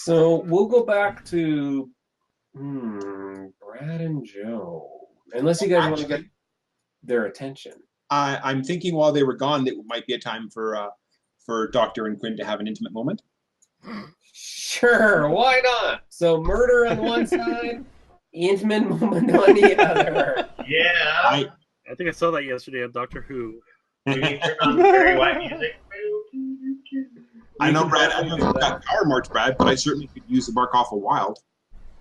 So we'll go back to Brad and Joe, unless you guys want to get Actually, their attention. I'm thinking while they were gone, it might be a time for Doctor and Quinn to have an intimate moment. Sure, why not? So murder on one side, intimate moment on the other. Yeah. I I think I saw that yesterday on Doctor Who. We need to turn on very white music. I know, can Brad. I definitely know do you've that. got Power March, Brad, but I certainly could use the Bark Off a Wild.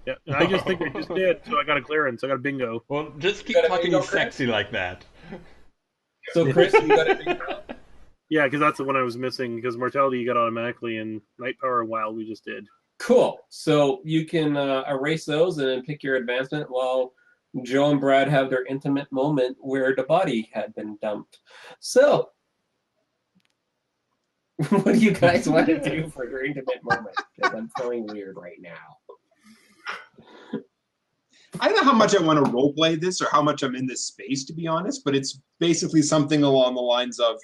Yeah, I just think I just did, so I got a clearance. I got a bingo. Well, just keep Got a talking bingo, Chris? sexy like that. So Chris, you got it. Yeah, because that's the one I was missing. Because mortality you got automatically, and night power and wild we just did. Cool. So you can erase those and then pick your advancement while Joe and Brad have their intimate moment where the body had been dumped. So, what do you guys want to do for your intimate moment? Because I'm feeling weird right now. I don't know how much I want to roleplay this or how much I'm in this space, to be honest, but it's basically something along the lines of,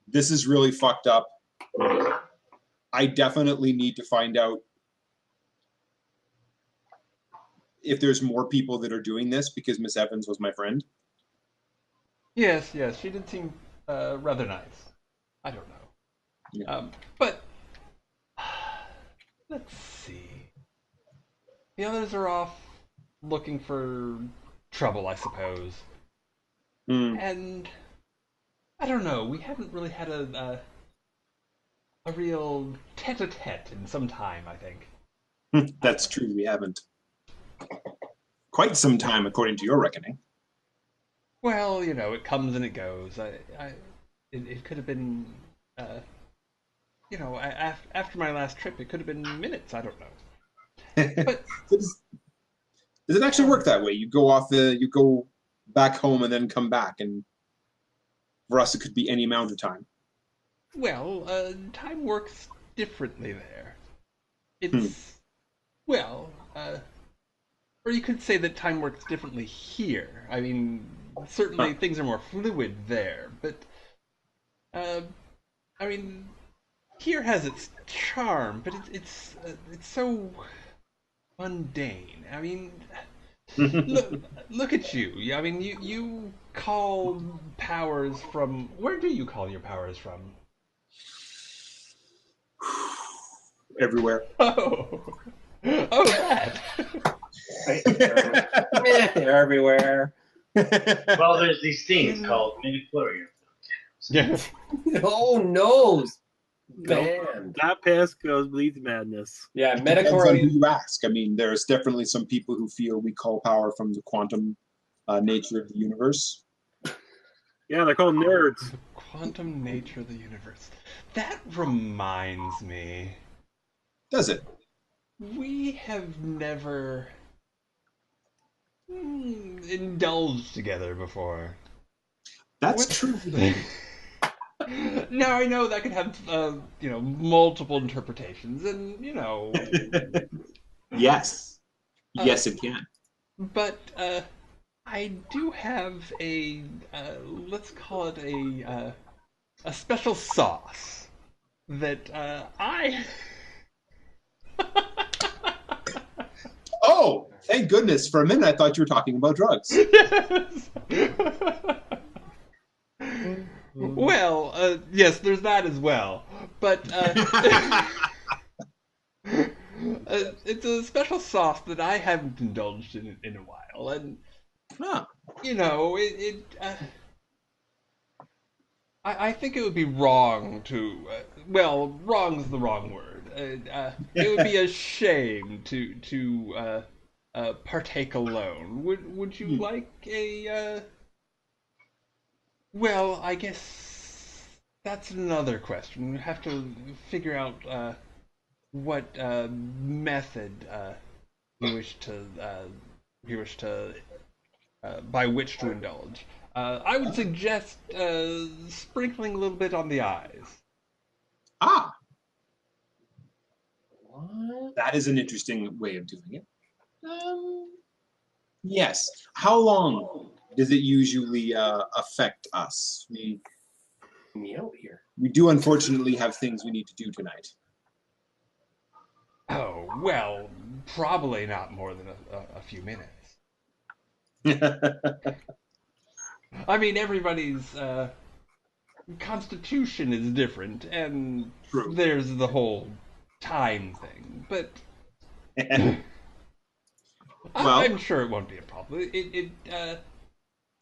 this is really fucked up. I definitely need to find out if there's more people that are doing this because Miss Evans was my friend. Yes, she did seem rather nice. I don't know. Yeah. But let's see. The others are off looking for trouble, I suppose. And I don't know. We haven't really had a real tete-a-tete in some time, I think. That's true. We haven't. Quite some time, according to your reckoning. Well, it comes and it goes. It could have been, after my last trip, it could have been minutes. I don't know. But does it actually work that way? You go back home and then come back, and for us, it could be any amount of time. well, time works differently there. It's well, or you could say that time works differently here. I mean, certainly things are more fluid there, but I mean, here has its charm, but it's so mundane. I mean, look at you. I mean, you call powers from. Where do you call your powers from? Everywhere. Oh, that. They're everywhere. Well, there's these things called midichlorians. Yeah. Oh no! Banned. That pass goes bleeds madness. Yeah, Depends on who metachlorine. you ask. I mean, there's definitely some people who feel we call power from the quantum nature of the universe. Yeah, they're called nerds. Quantum nature of the universe. That reminds me. Does it? We have never indulged together before. That's What- true. Now I know that could have multiple interpretations, and Yes. Yes, it can. but I do have a let's call it a special sauce that I. Oh, thank goodness. For a minute, I thought you were talking about drugs. Yes. Well, yes, there's that as well. But it's a special sauce that I haven't indulged in a while, and Huh. I think it would be wrong to. Well, wrong's the wrong word. It would be a shame to partake alone. Would you like a? Well, I guess that's another question. We have to figure out what method you wish to by which to indulge. I would suggest sprinkling a little bit on the eyes. Ah, What? that is an interesting way of doing it. Yes. How long does it usually affect us? Me out here. We do unfortunately have things we need to do tonight. Oh, well, probably not more than a few minutes. I mean, everybody's constitution is different, and True. there's the whole time thing. But I'm Well, sure it won't be a problem.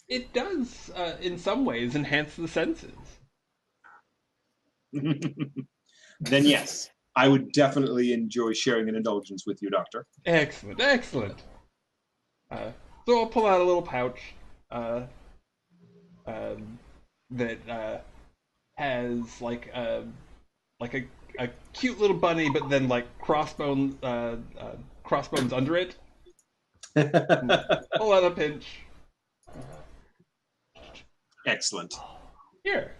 It does, in some ways, enhance the senses. then yes, I would definitely enjoy sharing an indulgence with you, Doctor. Excellent, excellent. So I'll pull out a little pouch uh, that has like a cute little bunny, but then like crossbones under it. Pull out a pinch. Excellent. Here.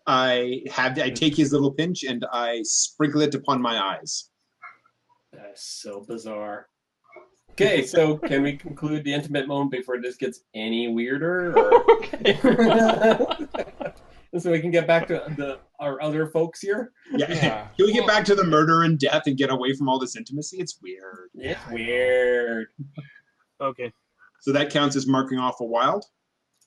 I take his little pinch and I sprinkle it upon my eyes. That's so bizarre. Okay, so can we conclude the intimate moment before this gets any weirder? Or... Okay. So we can get back to our other folks here. Yeah. Can we get back to the murder and death and get away from all this intimacy? It's weird. It's weird. Okay. So that counts as marking off a wild?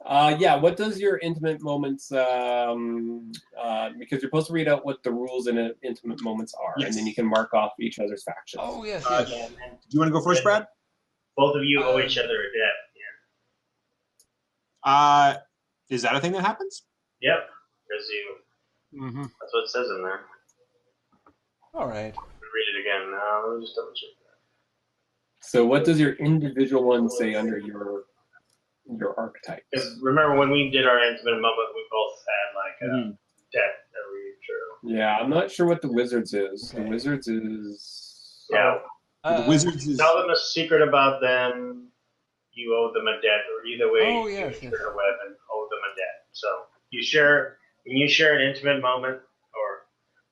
Yeah, what does your intimate moments, because you're supposed to read out what the rules in intimate moments are, Yes. and then you can mark off each other's factions. Oh yes, Uh, yes. Do you want to go first, Brad? Both of you owe each other a debt. Is that a thing that happens? Yeah. Yep. Because Mm-hmm. that's what it says in there. All right. Read it again. Let me just double check that. So what does your individual one say under your archetype? Because remember when we did our intimate moment, we both had like a Mhm. debt that we drew. Yeah, I'm not sure what the wizards is. Okay. The wizards is... Yeah. The wizards is Tell them a secret about them. You owe them a debt, or either way, Oh, you yes, trigger yes. a web and owe them a debt. So you share when you share an intimate moment, or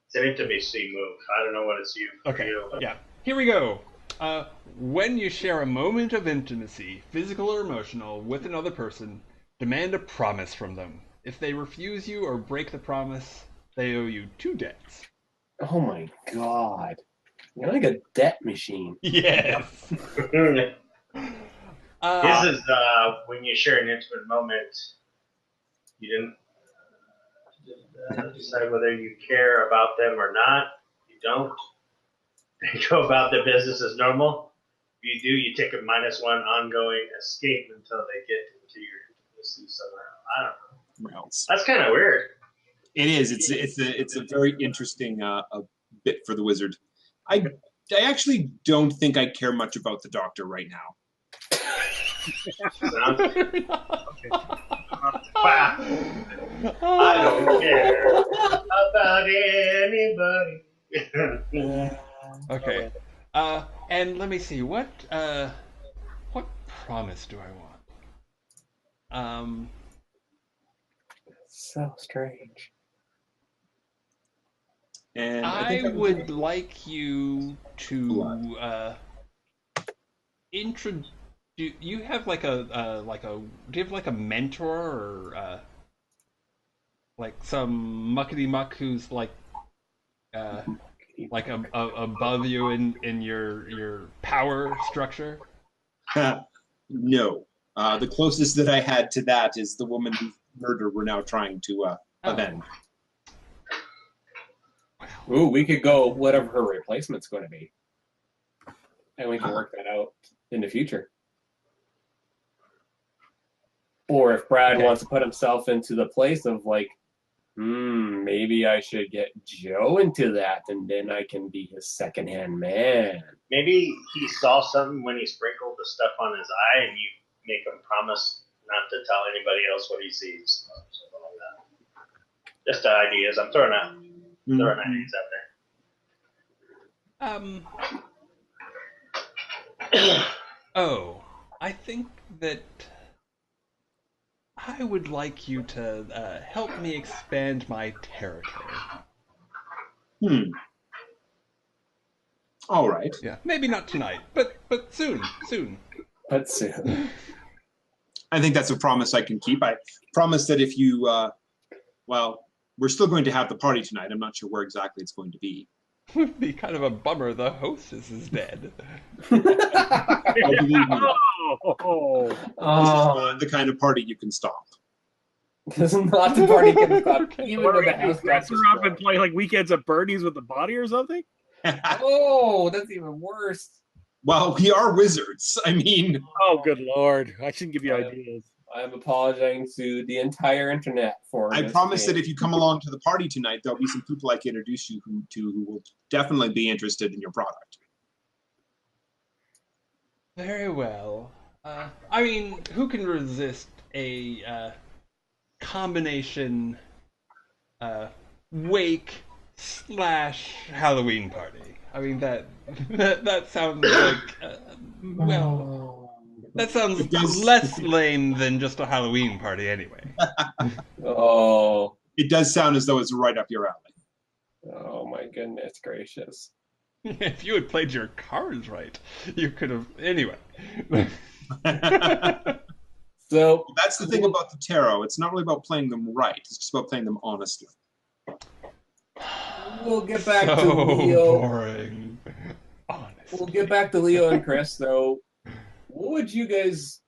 it's an intimacy move. I don't know what it's you. For Okay. you, but Yeah. Here we go. When you share a moment of intimacy, physical or emotional, with another person, demand a promise from them. If they refuse you or break the promise, they owe you 2 debts. Oh my god. You're like a debt machine. Yes. This is when you share an intimate moment. You didn't decide whether you care about them or not. You don't. They go about their business as normal. If you do, you take a -1 ongoing escape until they get into your intimacy somewhere else. I don't know. else. That's kind of weird. It is. It's a very interesting a bit for the wizard. I actually don't think I care much about the doctor right now. I don't care about anybody. Okay. And let me see. What promise do I want? So strange. And I I think would like you to introduce. You have like a do you have like a mentor or like some muckety muck who's like above you in your power structure? no. The closest that I had to that is the woman whose murder we're now trying to avenge. Ooh, we could go whatever her replacement's going to be. And we can work that out in the future. Or if Brad wants to put himself into the place of like, maybe I should get Joe into that and then I can be his second-hand man. Maybe he saw something when he sprinkled the stuff on his eye, and you make him promise not to tell anybody else what he sees. Something like that. Just ideas. I'm throwing ideas out there. Oh, I think that I would like you to help me expand my territory. All right. Yeah, maybe not tonight, but soon. Let's see. I think that's a promise I can keep. I promise that if you, we're still going to have the party tonight. I'm not sure where exactly it's going to be. It would be kind of a bummer the hostess is dead. Oh, believe me, Oh, this is Oh, not the kind of party you can stop. this is not the party can stop, Okay. even what though are the we gonna house do? got Dress her up and destroyed. play like Weekends at Bernie's with the body or something? Oh, that's even worse. Well, we are wizards. I mean, Oh, good lord! I shouldn't give you ideas. I'm apologizing to the entire internet for I this promise game. that if you come along to the party tonight, there'll be some people I can introduce you to who will definitely be interested in your product. Very well. I mean, who can resist a combination wake slash Halloween party? I mean that sounds like well, that sounds It does- less lame than just a Halloween party anyway. Oh, It does sound as though it's right up your alley. oh my goodness gracious. If you had played your cards right, you could have. Anyway. So That's the thing about the tarot. It's not really about playing them right. It's just about playing them honestly. we'll get back so to Leo. boring. Honest. We'll get back to Leo and Chris. So, what would you guys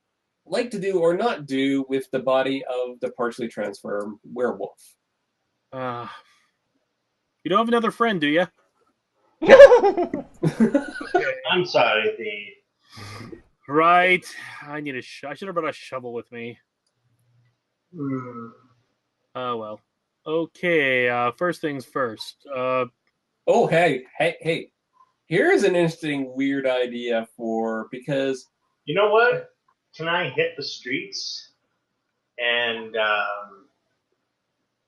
like to do or not do with the body of the partially transformed werewolf? You don't have another friend, do you? I'm sorry, the Right. I need I should have brought a shovel with me. Oh well. Okay. First things first. Oh, hey! Here's an interesting, weird idea because You know what? Can I hit the streets and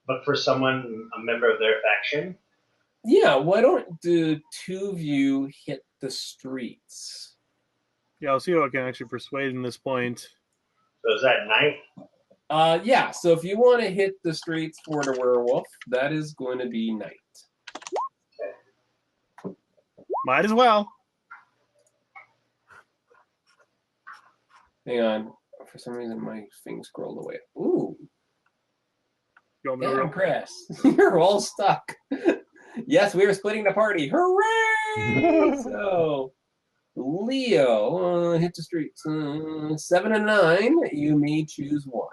look for someone, a member of their faction? yeah, why don't the two of you hit the streets? Yeah, I'll see who I can actually persuade in this point. So is that night? Yeah. So if you want to hit the streets for the werewolf, that is going to be night. Might as well. Hang on. For some reason, my thing scrolled away. Ooh. You want me to Damn, roll? Chris, you're all stuck. Yes, we are splitting the party. Hooray! So, Leo, hit the streets. 7 and 9, you may choose one.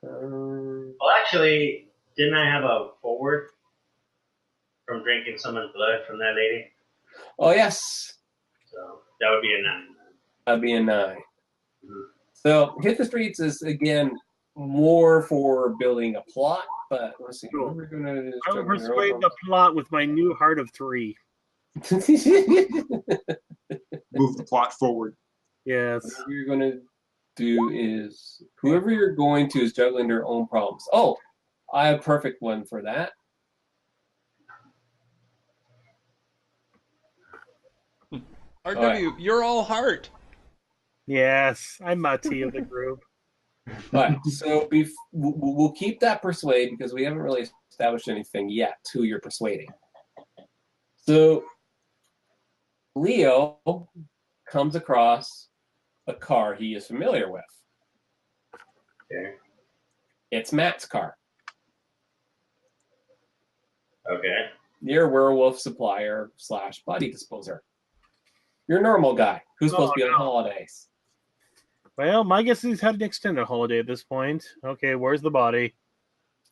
Well, actually, didn't I have a forward from drinking someone's blood from that lady? Oh, yes. So that would be a 9. That'd be a 9. Mhm. So, hit the streets is, again, more for building a plot, but let's see. Cool. What we're gonna do is I will juggle your persuade own- the plot with my new heart of 3. Move the plot forward. Yes. What you're going to do is whoever you're going to is juggling their own problems. Oh, I have a perfect one for that. RW, you're all heart. Yes. I'm Mati of the group. But so we'll keep that persuade because we haven't really established anything yet who you're persuading. So Leo comes across a car he is familiar with. Okay. It's Matt's car. Okay. Your werewolf supplier / body disposer. Your normal guy who's supposed to be on no. holidays. Well, my guess is he's had an extended holiday at this point. Okay, where's the body?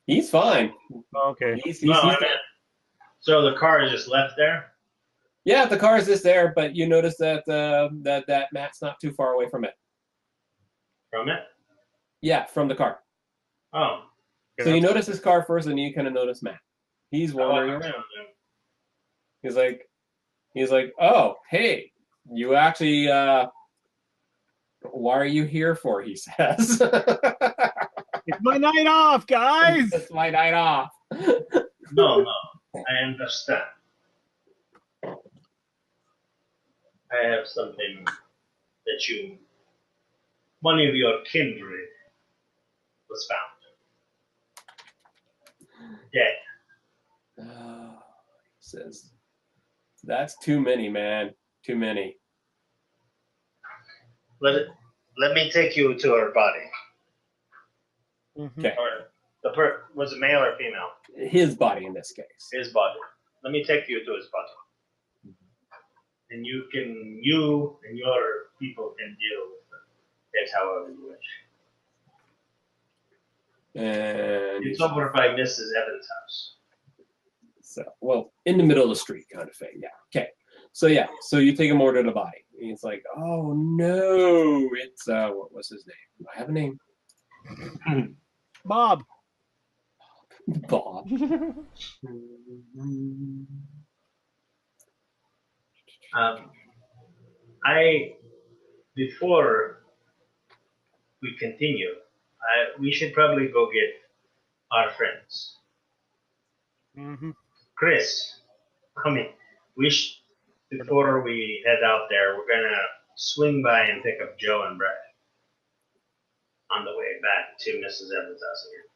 He's fine. Okay. No, I meant, so the car is just left there? Yeah, the car is just there, but you notice that that Matt's not too far away from it. From it? Yeah, from the car. Oh. So you notice his car first, and you kind of notice Matt. He's wandering around. He's like, oh, hey, you actually, why are you here for? He says. It's my night off, guys! It's my night off. No, I understand. I have something that one of your kindred was found. Dead. Oh, he says, that's too many, man. Too many. Let me take you to her body. Mhm. Okay. Or Was it male or female? His body in this case. His body. Let me take you to his body. And you and your people can deal with it however you wish. And it's over by Mrs. Evans' house. So, well, in the middle of the street kind of thing. Yeah. Okay. So yeah. So you take him over to the body. And it's like, oh no, it's what was his name? Do I have a name? Bob. Bob. Before we continue, we should probably go get our friends. Mm-hmm. Chris, before we head out there, we're gonna swing by and pick up Joe and Brad on the way back to Mrs. Evans' house again.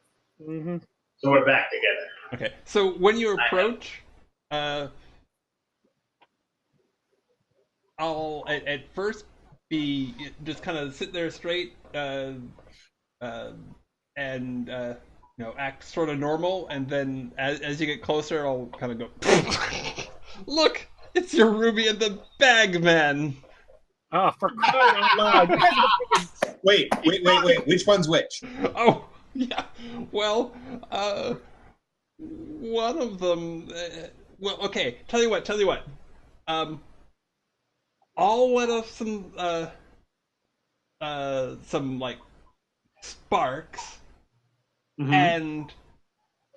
Mm-hmm. So we're back together. Okay. So when you approach, I'll at first be just kind of sit there straight, and act sort of normal, and then as you get closer, I'll kind of go, look, it's your Ruby and the Bagman. Oh, for crying out loud! Wait. Which one's which? Oh, yeah. Well, one of them. Well, okay. Tell you what. I'll let off some like sparks, Mm-hmm. and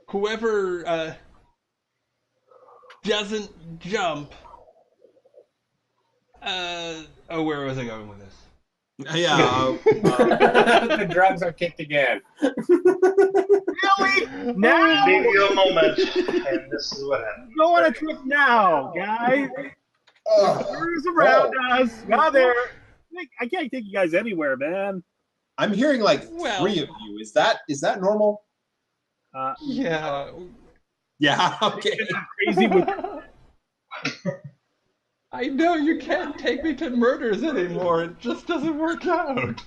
whoever doesn't jump. Where was I going with this? Yeah. The drugs are kicked again. Really? Now? Give you a moment, and this is what happens. Go on a trip now, guys. Who's around us? Now there. I can't take you guys anywhere, man. I'm hearing like Well- 3 of you. Is that normal? Yeah. Yeah. Okay. Crazy with I know you can't take me to murders anymore. It just doesn't work out.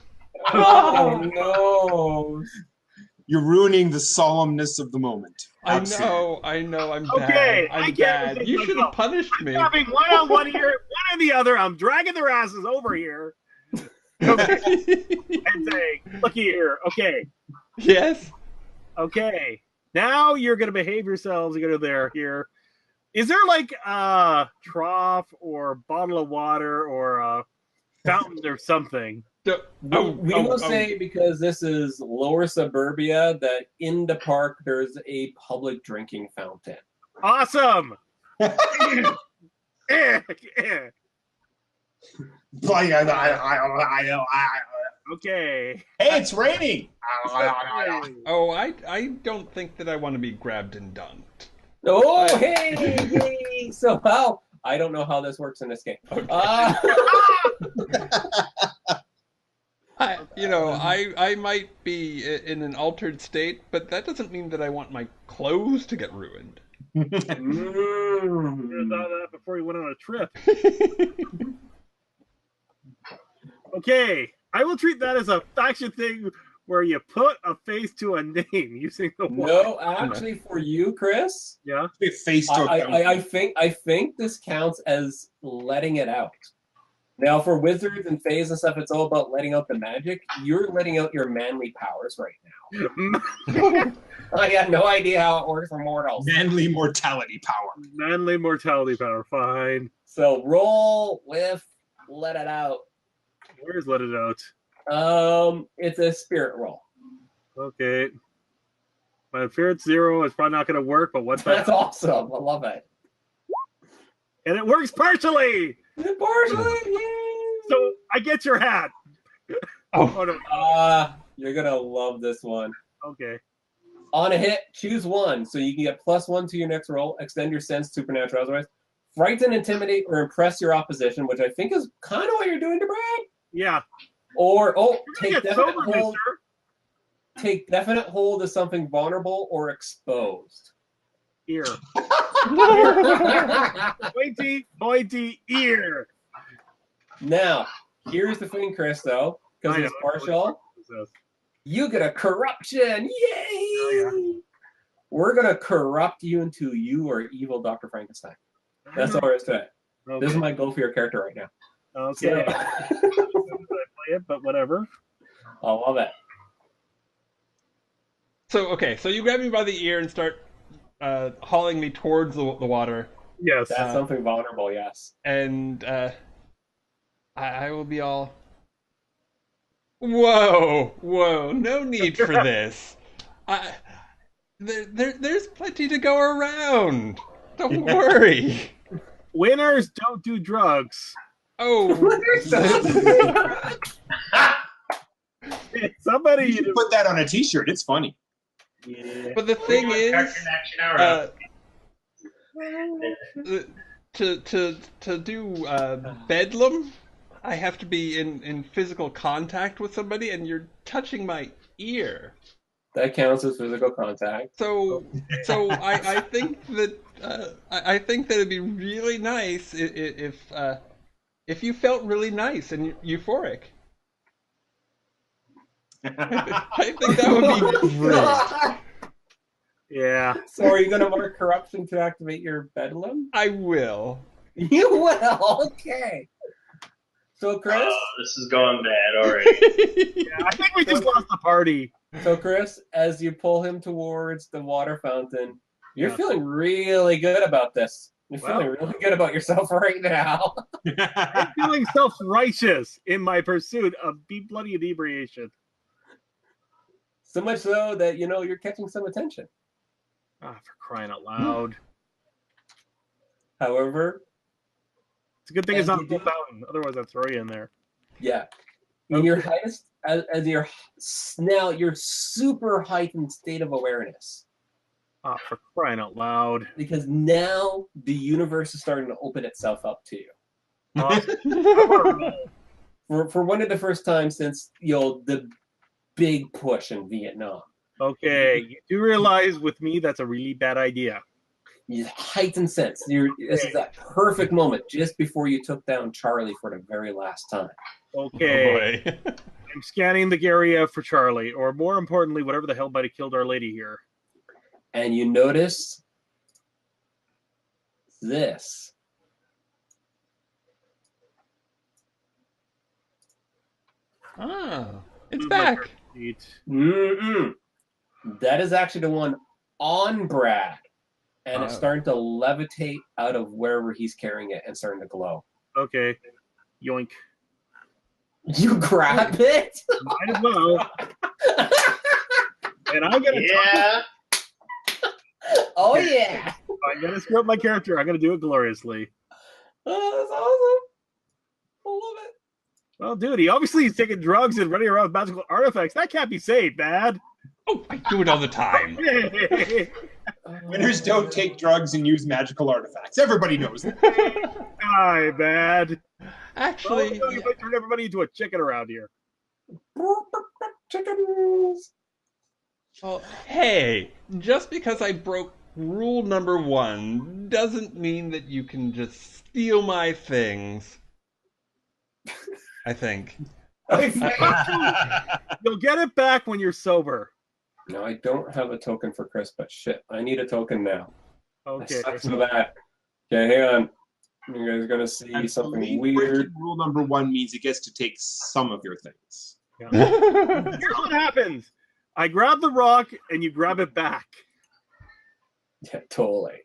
Oh no. You're ruining the solemnness of the moment. I Absolutely. know. I'm Okay, bad. I I'm can't bad. You take should have myself. punished me. having one on one here, one on the other. I'm dragging their asses over here. Okay. And saying, looky here. Okay. Yes. Okay. Now you're gonna behave yourselves. You're gonna there here. Is there like a trough or bottle of water or a fountain or something? We will say, because this is lower suburbia, that in the park there's a public drinking fountain. Awesome. Okay. Hey, it's raining. Oh, I don't think that I want to be grabbed and dunked. Oh, hey! So how? I don't know how this works in this game. Okay. Okay. I might be in an altered state, but that doesn't mean that I want my clothes to get ruined. Should have thought of that before you went on a trip. Okay, I will treat that as a faction thing where you put a face to a name using the water. No, actually, for you, Chris, Yeah. Face to I think this counts as letting it out. Now, for wizards and fays and stuff, it's all about letting out the magic. You're letting out your manly powers right now. I have no idea how it works for mortals. manly mortality power. Manly mortality power. Fine. So roll with let it out. Where's let it out? It's a spirit roll. Okay. My fear it's 0. It's probably not going to work, but what's that? That's awesome. I love it. And it works partially. Partially, So I get your hat. Oh. No. You're gonna love this one. Okay. On a hit, choose one. So you can get +1 to your next roll, extend your sense, supernatural otherwise. Frighten, intimidate, or impress your opposition, which I think is kind of what you're doing to Brad. Yeah. Or, Take take it definite sober, hold. mister. Take definite hold of something vulnerable or exposed. Ear. Pointy ear. Now, here's the thing, Chris, though, because I it's know. partial. You get a corruption. Yay! Oh, We're going to corrupt you until you are evil Dr. Frankenstein. That's all there is to it. Okay. This is my goal for your character right now. Okay. So, I play it, but whatever. I love it. So you grab me by the ear and start hauling me towards the water, Yes. That's something vulnerable, yes. and I will be all, whoa, no need for this. There's plenty to go around. Don't worry. Winners don't do drugs. Oh, Somebody. You should put that on a T-shirt. It's funny. Yeah. but the thing is, Cartoon Action Hour. to do bedlam, I have to be in physical contact with somebody, and you're touching my ear. That counts as physical contact. So I think that I think that it'd be really nice if you felt really nice and euphoric. I think that would be great. Yeah. So are you going to mark corruption to activate your bedlam? I will. You will. Okay. So Chris, This is going bad already. Yeah, I think we just lost the party. as you pull him towards the water fountain, you're Yeah. feeling really good about this. You're Well- feeling really good about yourself right now. I'm feeling self-righteous in my pursuit of deep bloody inebriation. So much so that you're catching some attention. Ah, for crying out loud. However, It's a good thing it's And not you full do- fountain. Otherwise, I'd throw you in there. yeah, in your highest, as your now your super heightened state of awareness, Ah, for crying out loud. because now the universe is starting to open itself up to you. Awesome. For one of the first times since the big push in Vietnam. Okay, you do realize with me that's a really bad idea. You heightened sense. This is that perfect moment just before you took down Charlie for the very last time. Okay, Oh, boy. I'm scanning the area for Charlie, or more importantly, whatever the hell might have killed Our Lady here. And you notice this. It's back. Mm-mm. That is actually the one on Brad. And it's Oh. starting to levitate out of wherever he's carrying it and starting to glow. Okay, yoink. You grab it? Might as well. And I'm gonna Oh, yeah. I'm gonna screw up my character. I'm gonna do it gloriously. Oh, that's awesome. I love it. Well, dude, he obviously is taking drugs and running around with magical artifacts. That can't be safe, Dad. Oh, I do it all the time. Winners don't take drugs and use magical artifacts. Everybody knows that. Hi, Bad. Actually, You might turn everybody into a chicken around here. Chickens. well, hey, just because I broke rule number 1 doesn't mean that you can just steal my things. I think. You'll get it back when you're sober. No, I don't have a token for Chris, but shit, I need a token now. Okay. That sucks for that. Okay, hang on. You guys are gonna see I something believe weird. breaking rule number 1 means he gets to take some of your things. Here's what happens. I grab the rock and you grab it back. Yeah, totally.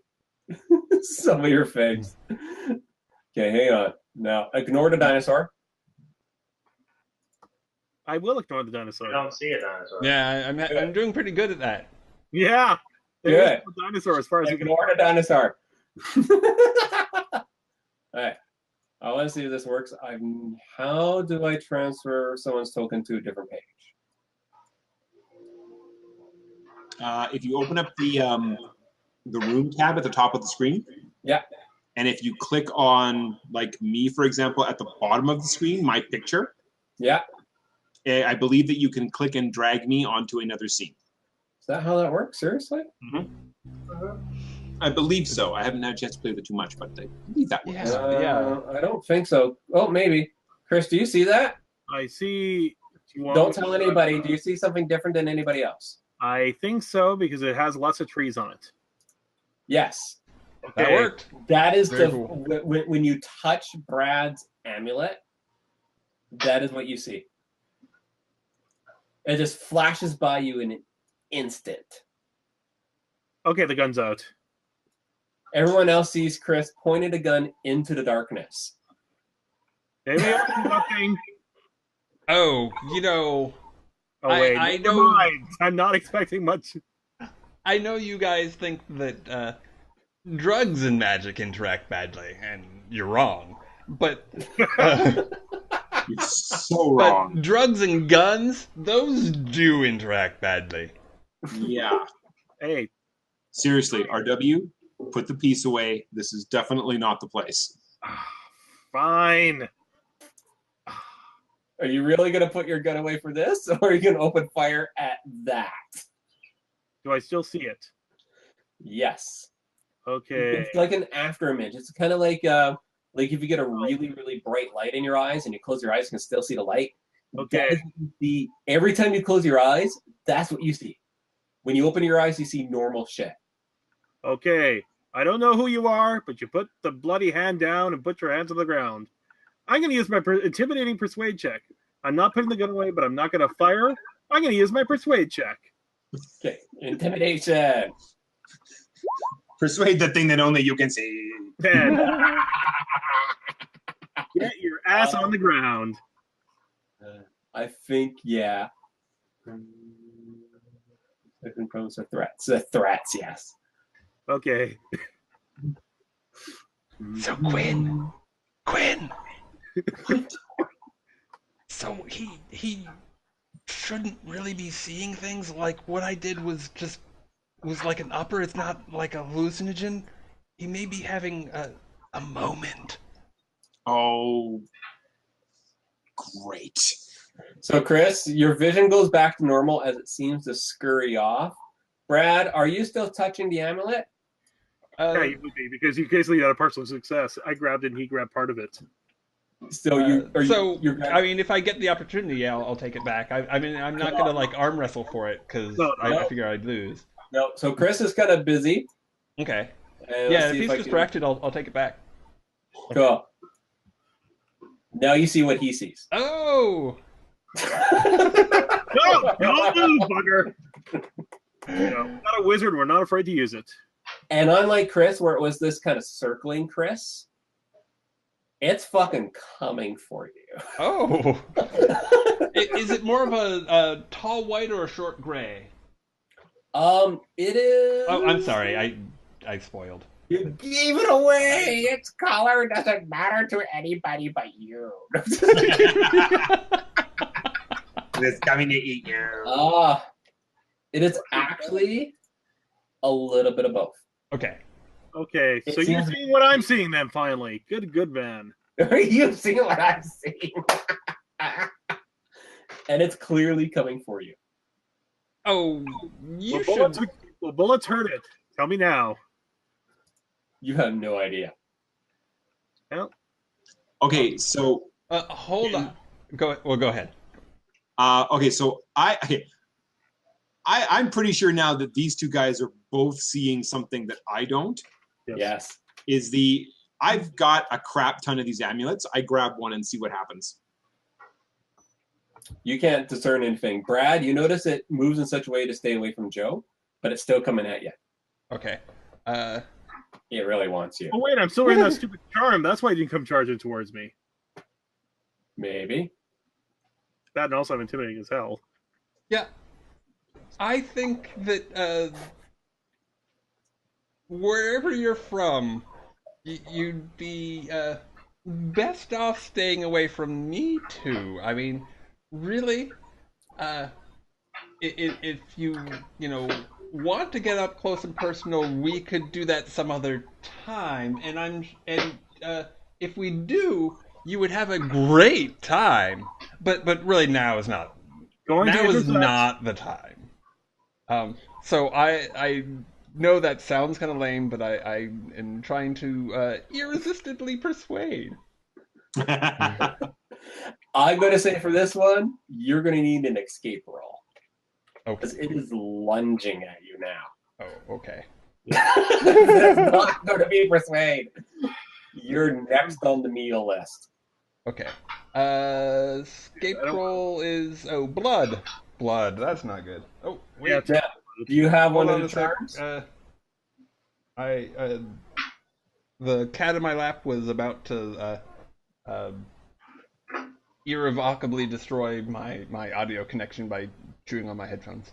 Some of your things. Okay, hang on. Now, ignore the dinosaur. I will ignore the You dinosaur. don't see a dinosaur. Yeah, I'm doing pretty good at that. Yeah. Good. There's no dinosaur as far as we can. Ignore the dinosaur. Alright. I want to see if this works. How do I transfer someone's token to a different page? If you open up the room tab at the top of the screen, Yeah. and if you click on, like me, for example, at the bottom of the screen, my picture, Yeah. I believe that you can click and drag me onto another scene. Is that how that works? Seriously? I believe so. I haven't had a chance to play with it too much, but I believe that works. Yeah. I don't think so. Oh, maybe. Chris, do you see that? I see Don't tell anybody. Do you see something different than anybody else? I think so because it has lots of trees on it. Yes. That Okay. worked. That is Very the cool. when you touch Brad's amulet, that is what you see. It just flashes by you in an instant. Okay, the gun's out. Everyone else sees Chris pointed a gun into the darkness. Maybe nothing. Oh, you know, Oh wait, I never know- mind. I'm not expecting much. I know you guys think that drugs and magic interact badly, and you're wrong. But You're so wrong. but drugs and guns, those do interact badly. Yeah. Hey, Seriously, RW, put the piece away. This is definitely not the place. fine. Are you really going to put your gun away for this, or are you going to open fire at that? Do I still see it? Yes. Okay. It's like an afterimage. It's kind of like if you get a really, really bright light in your eyes and you close your eyes, you can still see the light. Okay. That is what you see. Every time you close your eyes, that's what you see. When you open your eyes, you see normal shit. Okay. I don't know who you are, but you put the bloody hand down and put your hands on the ground. I'm going to use my intimidating persuade check. I'm not putting the gun away, but I'm not going to fire. I'm going to use my persuade check. Okay. Intimidation. Persuade the thing that only you can see. 10. Get your ass on the ground. I think, yeah. Second promise of threats. The threats, yes. Okay. So Quinn. So he shouldn't really be seeing things. Like what I did was like an upper. It's not like a hallucinogen. He may be having a moment. Oh, great. So, Chris, your vision goes back to normal as it seems to scurry off. Brad, are you still touching the amulet? Yeah, you would be, because you basically had a partial success. I grabbed it and he grabbed part of it. So you're I mean, if I get the opportunity, yeah, I'll take it back. I mean, I'm not gonna like arm wrestle for it because No. I figure I'd lose. no. So Chris is kind of busy. Okay. And Yeah, let's if see he's I can- distracted, I'll take it back. Cool. Now you see what he sees. Oh. No, don't move, bugger. You know, not a wizard. We're not afraid to use it. And unlike Chris, where it was this kind of circling Chris, it's fucking coming for you. Oh. Is it more of a tall white or a short gray? It is. Oh, I'm sorry. I spoiled. You gave it away. Its color doesn't matter to anybody but you. It's coming to eat you. It is actually a little bit of both. Okay. Okay, It so you're seems- seeing what I'm seeing then, finally. Good, man. You've seen what I've seen. And it's clearly coming for you. Oh, you Well, bullets hurt it. Tell me now. You have no idea. Well, Okay, so hold on. Go ahead. okay, so I'm pretty sure now that these two guys are both seeing something that I don't. Yes. I've got a crap ton of these amulets. I grab one and see what happens. You can't discern anything. Brad, you notice it moves in such a way to stay away from Joe, but it's still coming at you. Okay. It really wants you. oh wait, I'm still wearing that stupid charm. That's why you didn't come charging towards me. Maybe. That and also I'm intimidating as hell. Yeah. I think that wherever you're from, you'd be best off staying away from me too. I mean, really, if you want to get up close and personal, we could do that some other time. And if we do, you would have a great time. But really, now is not. Now is not the time. So I know that sounds kind of lame, but I am trying to irresistibly persuade. I'm going to say for this one, you're going to need an escape roll. Okay. Because it is lunging at you now. Oh, okay. That's not going to be persuade. You're next on the meal list. Okay. Escape roll is blood. Blood. That's not good. Oh, wait. Yeah, Now, do you have one Hold of the on a sec. charms? The cat in my lap was about to irrevocably destroy my audio connection by chewing on my headphones.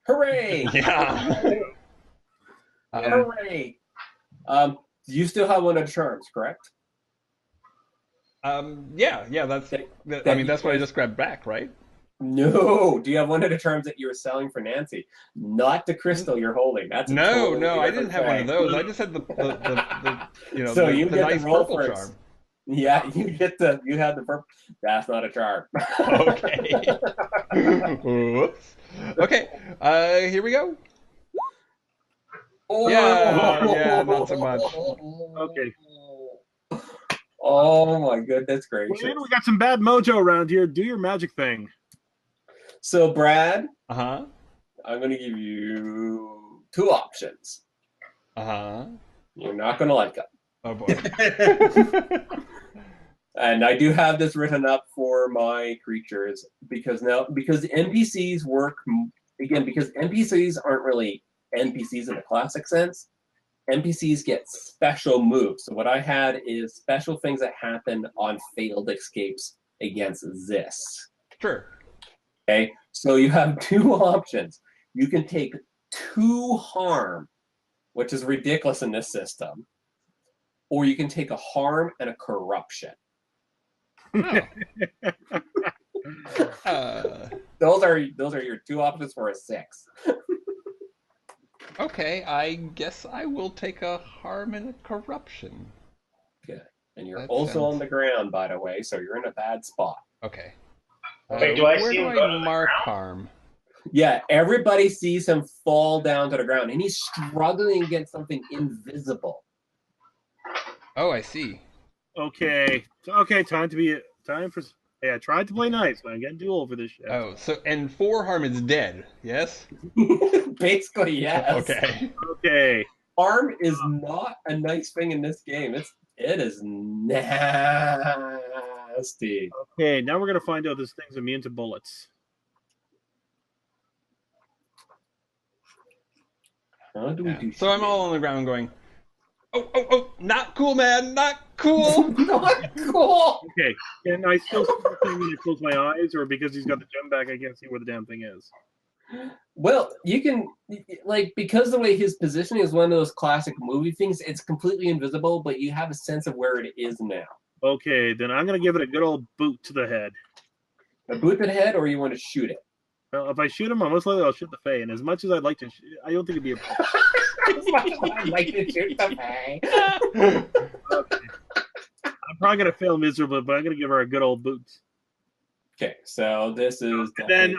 Hooray! Yeah. Hooray! You still have one of the charms, correct? Yeah. That's. that you That's what I can- just grabbed back, right? No. Do you have one of the charms that you were selling for Nancy? Not the crystal you're holding. That's a No, totally I different didn't have one of thing. those. I just had the So the, you the get the nice roll purple for it. charm. Yeah, you had the purple. That's not a charm. Okay. Whoops. Okay. Here we go. Oh. Yeah, not so much. Okay. Oh my goodness gracious. Well, we got some bad mojo around here. Do your magic thing. So Brad, Uh-huh. I'm going to give you two options. Uh-huh. You're not going to like them. Oh boy. And I do have this written up for my creatures because NPCs work again because NPCs aren't really NPCs in the classic sense. NPCs get special moves. So what I had is special things that happen on failed escapes against this. Sure. Okay, so you have two options. You can take 2 harm, which is ridiculous in this system, or you can take a harm and a corruption. Oh. Those are your two options for a 6. Okay, I guess I will take a harm and a corruption. Good. And you're That also sounds- on the ground, by the way, so you're in a bad spot. Okay. Wait, do I where see do him go to I the mark ground? harm? Yeah, everybody sees him fall down to the ground, and he's struggling against something invisible. Oh, I see. Okay. Time for. Hey, I tried to play nice, but I'm getting too old for this shit. Oh, and 4 harm is dead. Yes. Basically, yes. Okay. Okay. Harm is not a nice thing in this game. It is nasty. Okay. Now we're gonna find out this thing's immune to bullets. How do we Yeah. do? So I'm all on the ground going, oh, not cool, man, not cool. Not cool. Okay. Can I still see the thing when I close my eyes, or because he's got the gem back, I can't see where the damn thing is? Well, you can because the way his positioning is one of those classic movie things. It's completely invisible, but you have a sense of where it is now. Okay, then I'm gonna give it a good old boot to the head. A boot to the head, or you want to shoot it? Well, if I shoot him, most likely I'll shoot the Fae. And as much as I'd like to, I don't think it'd be a problem. As much as I'd like to shoot the Fae. Okay. I'm probably gonna fail miserably, but I'm gonna give her a good old boot. Okay, so this is. And then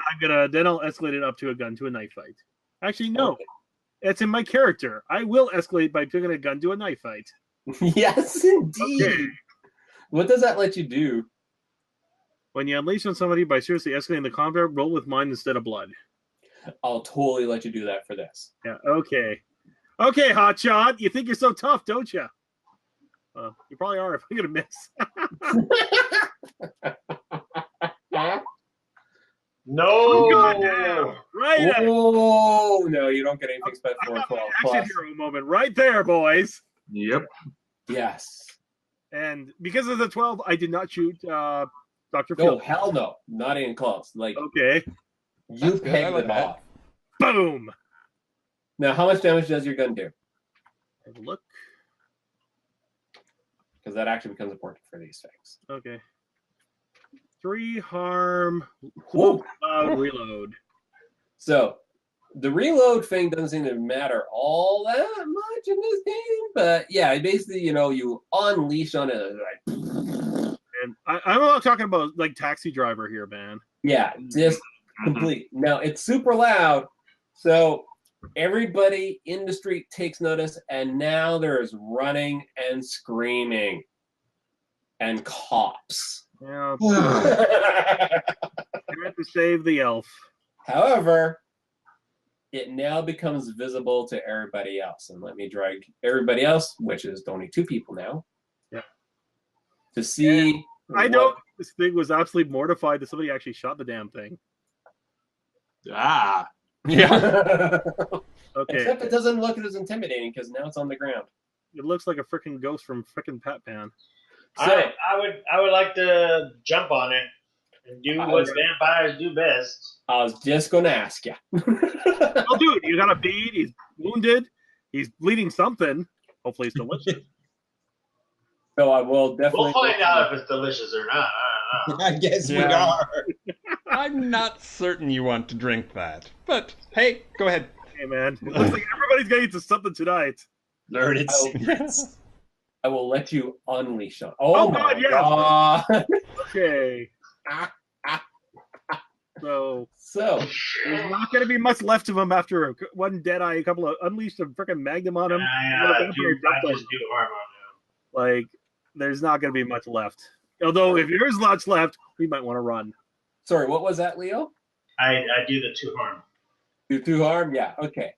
I'll escalate it up to a gun to a knife fight. Actually, no, Okay. it's in my character. I will escalate by taking a gun to a knife fight. Yes, indeed. Okay. What does that let you do? When you unleash on somebody by seriously escalating the combat, roll with mine instead of blood. I'll totally let you do that for this. Yeah. Okay. Okay, hotshot. You think you're so tough, don't you? You probably are. If I'm gonna miss. No. Goddamn. Right. Oh no, you don't get anything special I for got my 12 action plus. hero moment right there, boys. Yep. Yes. And because of the 12, I did not shoot Dr. No, Field. hell no. Not even close. Like Okay. you That's good. I pegged like it that. off. Boom. Now, how much damage does your gun do? Have a look. Because that actually becomes important for these things. Okay. 3 harm. Whoa. Reload. So the reload thing doesn't seem to matter all that much in this game, but yeah, basically, you unleash on it. Like, And I'm not talking about like Taxi Driver here, man. yeah, just complete. Now it's super loud, so everybody in the street takes notice, and now there's running and screaming and cops. Yeah, you have to save the elf. However, it now becomes visible to everybody else. And let me drag everybody else, which is only 2 people now, Yeah. to see. I know this thing was absolutely mortified that somebody actually shot the damn thing. Ah. Yeah. Okay. Except it doesn't look as intimidating because now it's on the ground. It looks like a freaking ghost from freaking Pat Pan. So, I would like to jump on it and do what vampires do best. I was just going to ask you. Oh, dude, you got a bead. He's wounded. He's bleeding something. Hopefully, it's delicious. So I will definitely. We'll find out if it's delicious or not. I don't know. I guess we Yeah. are. I'm not certain you want to drink that, but hey, go ahead. Hey, man. It looks like everybody's going to eat something tonight. Learn it. I'll- I will let you unleash on. Oh, my God, yes. God. Okay. So So, there's not going to be much left of him after one dead eye, a couple of unleashed a freaking magnum on him. I just do harm on Like, there's not going to be much left. Although, if there is lots left, we might want to run. sorry, what was that, Leo? him. I do the 2 harm. Do 2 harm? Yeah, okay.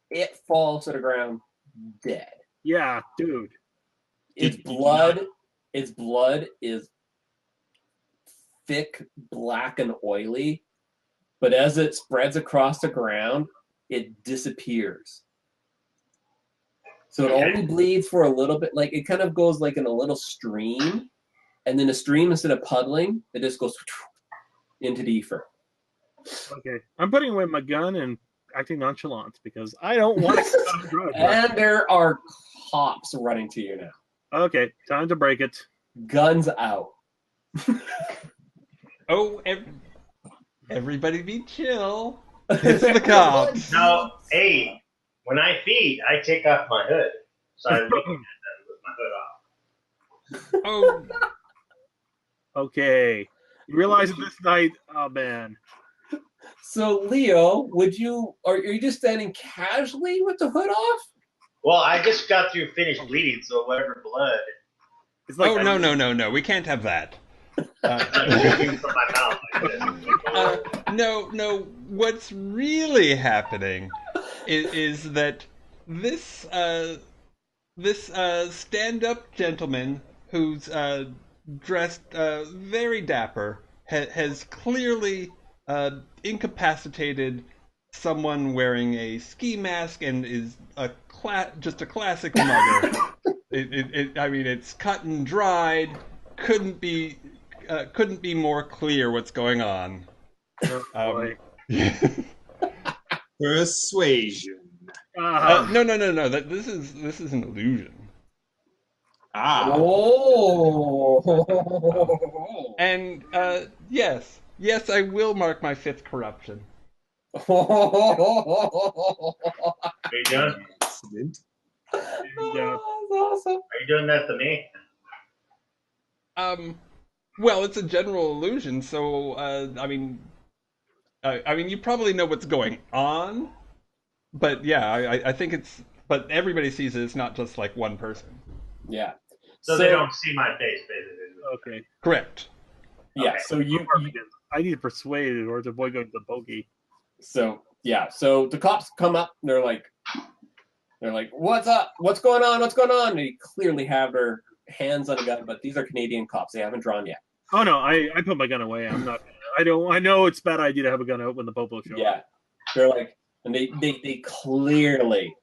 It falls to the ground dead. Yeah, dude. Its blood is thick, black, and oily, but as it spreads across the ground, it disappears. So it only bleeds for a little bit, like it kind of goes like in a little stream, and then the stream, instead of puddling, it just goes into the ether. Okay. I'm putting away my gun and acting nonchalant because I don't want to drive. And there are cops running to you now. Okay, time to break it. Guns out. Oh, everybody be chill. It's the cops. Now, hey, when I feed, I take off my hood. So I'm looking at them with my hood off. Oh, Okay. You realize that this night, oh man. So Leo, are you just standing casually with the hood off? Well, I just got through finished bleeding, so whatever blood It's like oh no, we can't have that. moving from my mouth like this. No. What's really happening is that this stand-up gentleman who's dressed very dapper has clearly incapacitated someone wearing a ski mask and is just a classic mugger. I mean, it's cut and dried. Couldn't be more clear what's going on. boy. Persuasion. Uh-huh. No. This is an illusion. Ah. Oh. And yes, I will mark my 5th corruption. Are you done? Excellent. Yeah. That's awesome. Are you doing that to me? Well, it's a general illusion, so I mean, you probably know what's going on, but yeah, I think it's. But everybody sees it. It's not just like one person. Yeah. So they don't see my face, basically. Okay. Correct. Yeah. Okay. So I need to persuade it or to avoid going to the bogey. So the cops come up. And they're like, "What's up? What's going on? What's going on?" And they clearly have their hands on a gun, but these are Canadian cops. They haven't drawn yet. Oh no, I put my gun away. I'm not. I know it's a bad idea to have a gun out when the popo show. Yeah. They're like, and they clearly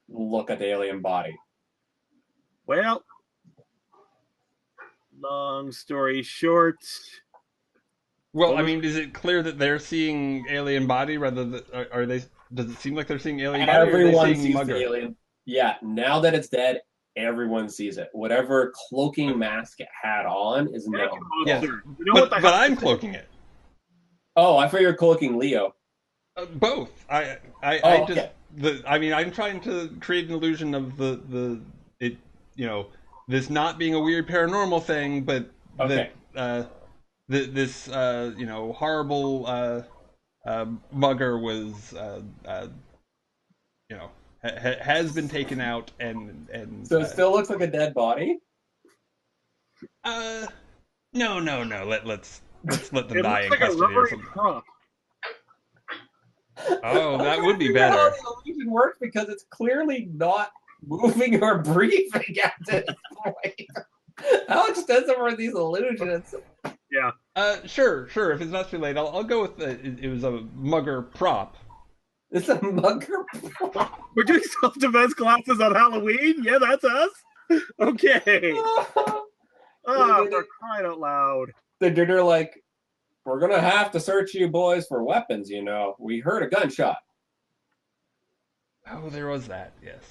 look at the alien body. Well, long story short. Well, I mean, is it clear that they're seeing alien body rather than are they? Does it seem like they're seeing alien body? Everyone or are they sees seeing the mugger? alien. Yeah. Now that it's dead, everyone sees it. Whatever cloaking mask it had on is now. Yes. You know what But the I'm cloaking it. Oh, I thought you were cloaking Leo. Both. I Okay. I'm trying to create an illusion of this not being a weird paranormal thing, but Okay. this horrible mugger was has been taken out and So it still looks like a dead body. No. Let's let them It die looks in like a custody or rubbery something. prop. Oh, I'm that trying would to be figure out better. how the illusion works because it's clearly not moving or breathing at this point. How extensive are these illusions? Yeah. Sure. If it's not too late, I'll go with it was a mugger prop. It's a mugger. We're doing self-defense classes on Halloween? Yeah, that's us. Okay. Oh, for crying out loud. They're like, we're gonna have to search you boys for weapons. You know, we heard a gunshot. Oh, there was that. Yes.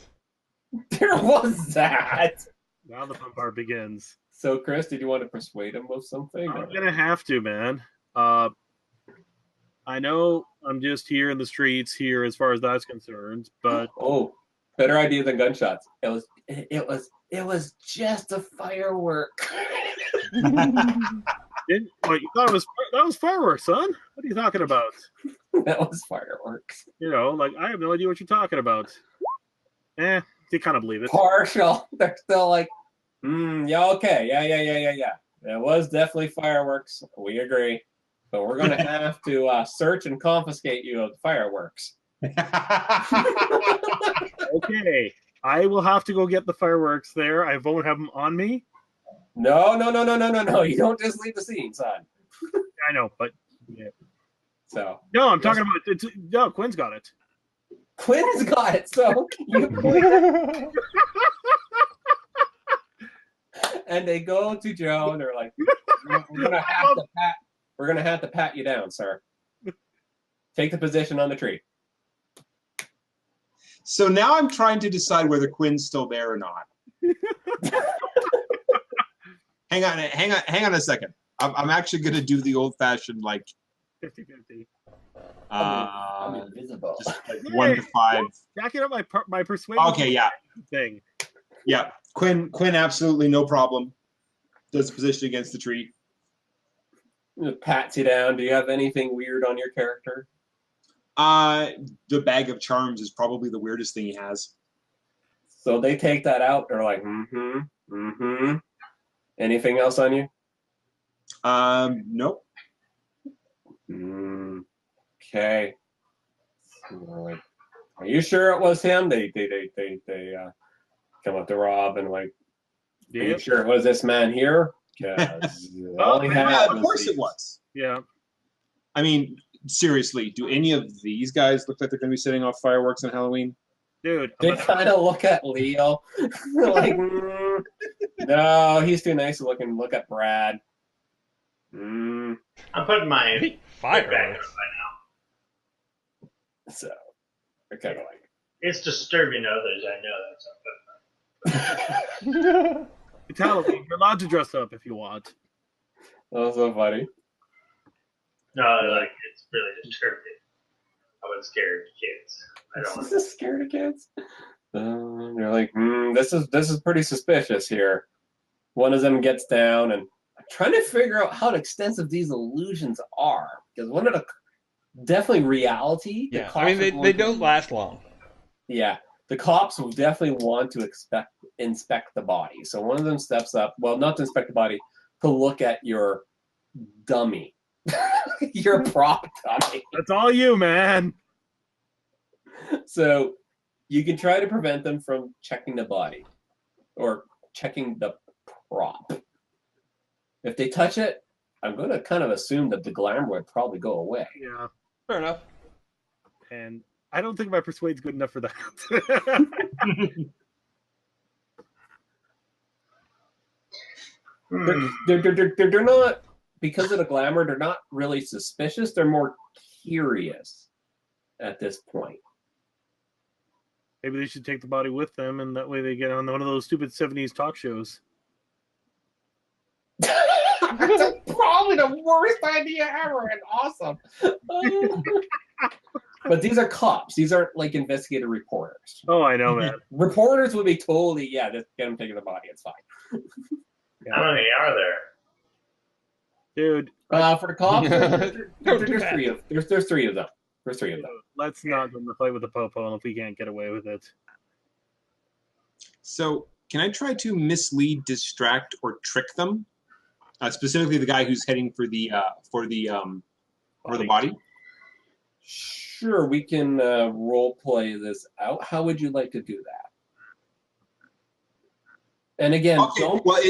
There was that. Now the fun part begins. So, Chris, did you want to persuade him of something? I'm gonna have to, man. I know I'm just here in the streets here as far as that's concerned, but Oh, better idea than gunshots. It was just a firework. what you thought it was that was fireworks, son? What are you talking about? That was fireworks. You know, like I have no idea what you're talking about. You kind of believe it. Partial. They're still like, yeah, okay, yeah. It was definitely fireworks. We agree, but we're gonna have to search and confiscate you of the fireworks. Okay, I will have to go get the fireworks there. I won't have them on me. No. You don't just leave the scene, son. I know, but yeah. So No, I'm talking about it's, no. Quinn's got it. Quinn's got it. So and they go to Joe and they're like, we're gonna have to pat you down, sir. Take the position on the tree. So now I'm trying to decide whether Quinn's still there or not. Hang on a second. I'm actually going to do the old-fashioned, like, 50-50. I'm invisible. Just like 1 to 5. Jacking up my persuasion. Okay, yeah. Thing. Yeah. Quinn, absolutely no problem. Does position against the tree. Pats you down. Do you have anything weird on your character? The bag of charms is probably the weirdest thing he has. So they take that out. They're like, Anything else on you? Nope. Okay. Like, are you sure it was him? They come up to Rob and like, are you sure it was this man here? Because all he had of course it was. Yeah. I mean, seriously, do any of these guys look like they're going to be setting off fireworks on Halloween? Dude, they kind of look at Leo like, no, he's too nice looking. Look at Brad. I'm putting my fire back by now. So they're kind of like, it's disturbing to others. I know that. So I'm putting my... It's Halloween. You're allowed to dress up if you want. That was so funny. No, like it's really disturbing. I was scared kids. I don't want to scared of kids. They're like, this is pretty suspicious here. One of them gets down, and I'm trying to figure out how extensive these illusions are because one of the definitely reality. Yeah, I mean they don't last long. Yeah, the cops will definitely want to inspect the body. So one of them steps up. Well, not to inspect the body, to look at your dummy. Your prop dummy. That's all you, man. So you can try to prevent them from checking the body or checking the prop. If they touch it, I'm going to kind of assume that the glamour would probably go away. Yeah. Fair enough. And I don't think my persuade's good enough for that. They're not, because of the glamour, they're not really suspicious. They're more curious at this point. Maybe they should take the body with them, and that way they get on one of those stupid 70s talk shows. That's probably the worst idea ever and awesome. But these are cops. These aren't like investigative reporters. Oh, I know, man. Reporters would be totally, just get them taking the body. It's fine. How many are there? Dude. For the cops, there's 3 of them. There's 3 of them. There's 3 of them. Let's not go to the fight with the popo if we can't get away with it. So, can I try to mislead, distract, or trick them? Specifically, the guy who's heading for the body. Sure, we can role play this out. How would you like to do that? And again, Okay,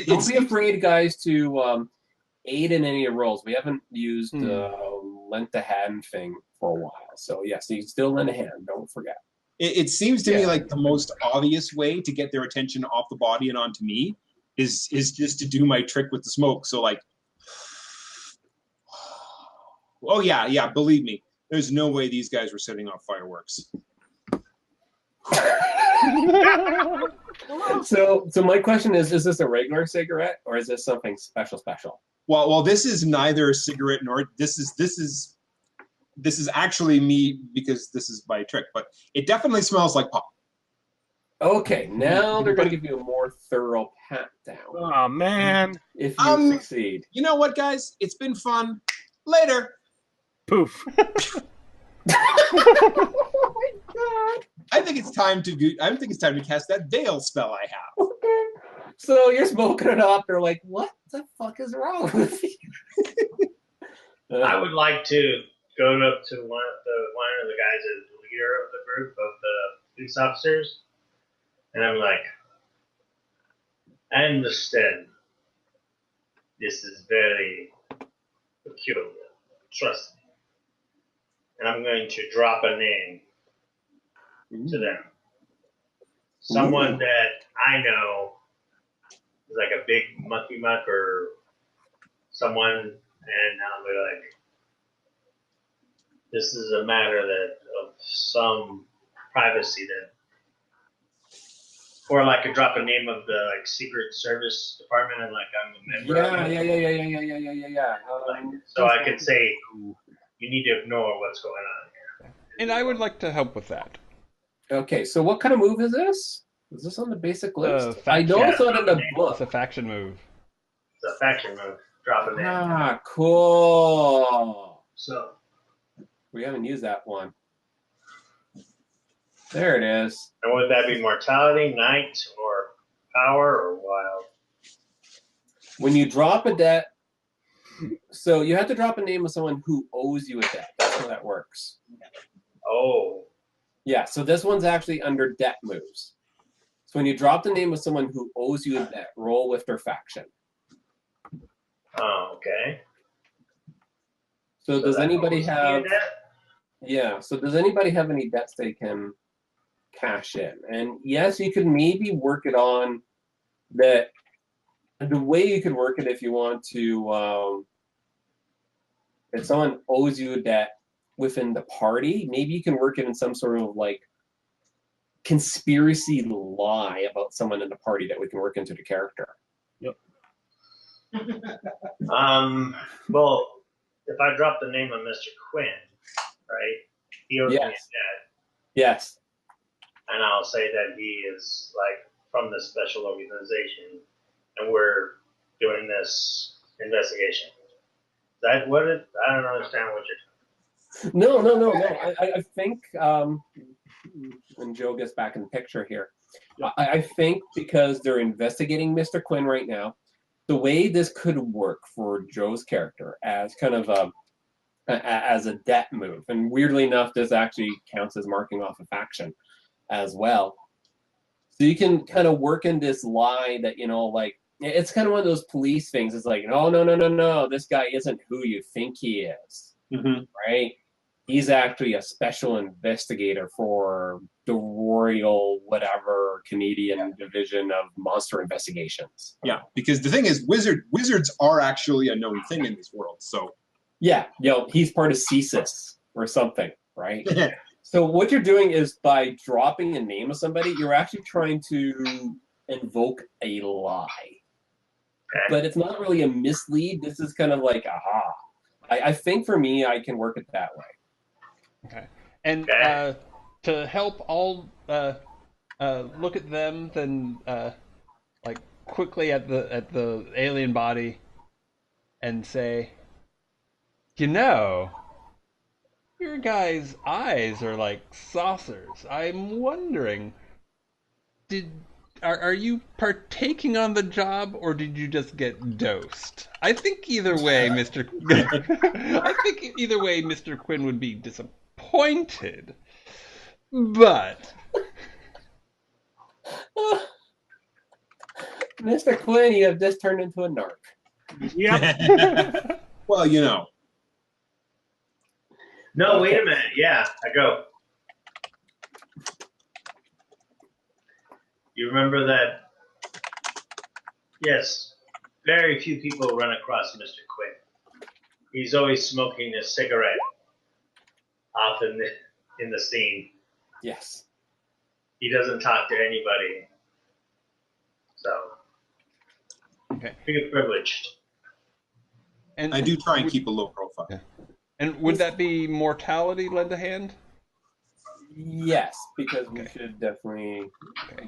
don't be afraid, guys, to aid in any roles. We haven't used lent a hand thing for a while, so yes, you still lend a hand. Don't forget. It seems to me like the most obvious way to get their attention off the body and onto me is just to do my trick with the smoke. So like, oh yeah, believe me, there's no way these guys were setting off fireworks. So my question is this a regular cigarette or is this something special? Well, this is neither a cigarette nor this is actually me because this is my trick, but it definitely smells like pop. Okay, now they're going to give you a more thorough pat down. Oh man! If you succeed, you know what, guys? It's been fun. Later. Poof. Oh my god! I think it's time to cast that veil spell I have. Okay. So you're smoking it up. They're like, "What the fuck is wrong with you?" I would like to go up to one of the guys as the leader of the group of the police officers, and I'm like, I understand. This is very peculiar. Trust me. And I'm going to drop a name to them. Someone that I know is like a big mucky muck or someone, and I'll be like, this is a matter of some privacy that, or like I drop a name of the like Secret Service Department and like I'm a member of it. Yeah. So I could say, you need to ignore what's going on here. And I would like to help with that. Okay, so what kind of move is this? Is this on the basic list? I faction. know it's not in the book. It's a faction move. It's a faction move. Drop a name. Ah, cool. So we haven't used that one. There it is. And would that be mortality, night, or power, or wild? When you drop a debt, so you have to drop a name of someone who owes you a debt. That's how that works. Oh. Yeah, so this one's actually under debt moves. So when you drop the name of someone who owes you a debt, roll with their faction. Oh, okay. So does anybody have... Yeah, so does anybody have any debts they can cash in? And yes, you could maybe work it on that. The way you could work it if you want to, if someone owes you a debt within the party, maybe you can work it in some sort of like conspiracy lie about someone in the party that we can work into the character. Yep. Well, if I drop the name of Mr. Quinn, right? He owes me a debt. Yes. And I'll say that he is like from this special organization, and we're doing this investigation. Is that what it? I don't understand what you're. No. I think when Joe gets back in the picture here, I think because they're investigating Mr. Quinn right now, the way this could work for Joe's character as kind of as a debt move, and weirdly enough, this actually counts as marking off a faction as well. So you can kind of work in this lie that, you know, like, it's kind of one of those police things. It's like, no, this guy isn't who you think he is, right? He's actually a special investigator for the Royal whatever Canadian Division of Monster Investigations. Yeah, because the thing is, wizards are actually a known thing in this world. So yeah, he's part of CSIS or something, right? So what you're doing is by dropping a name of somebody, you're actually trying to invoke a lie. But it's not really a mislead. This is kind of like, aha. I think for me, I can work it that way. Okay. And to help all look at them, then like quickly at the alien body, and say, you know, your guys' eyes are like saucers. I'm wondering, did are you partaking on the job, or did you just get dosed? I think either way, Mr. I think either way, Mr. Quinn would be disappointed. But Mr. Quinn, you have just turned into a narc. Yep. Well, you know. No, wait a minute. Yeah, I go. You remember that? Yes, very few people run across Mr. Quinn. He's always smoking a cigarette off in the scene. Yes. He doesn't talk to anybody. So, okay. feel privileged. And I do try and keep a low profile. Yeah. And would that be mortality lend a hand? Yes, because we should definitely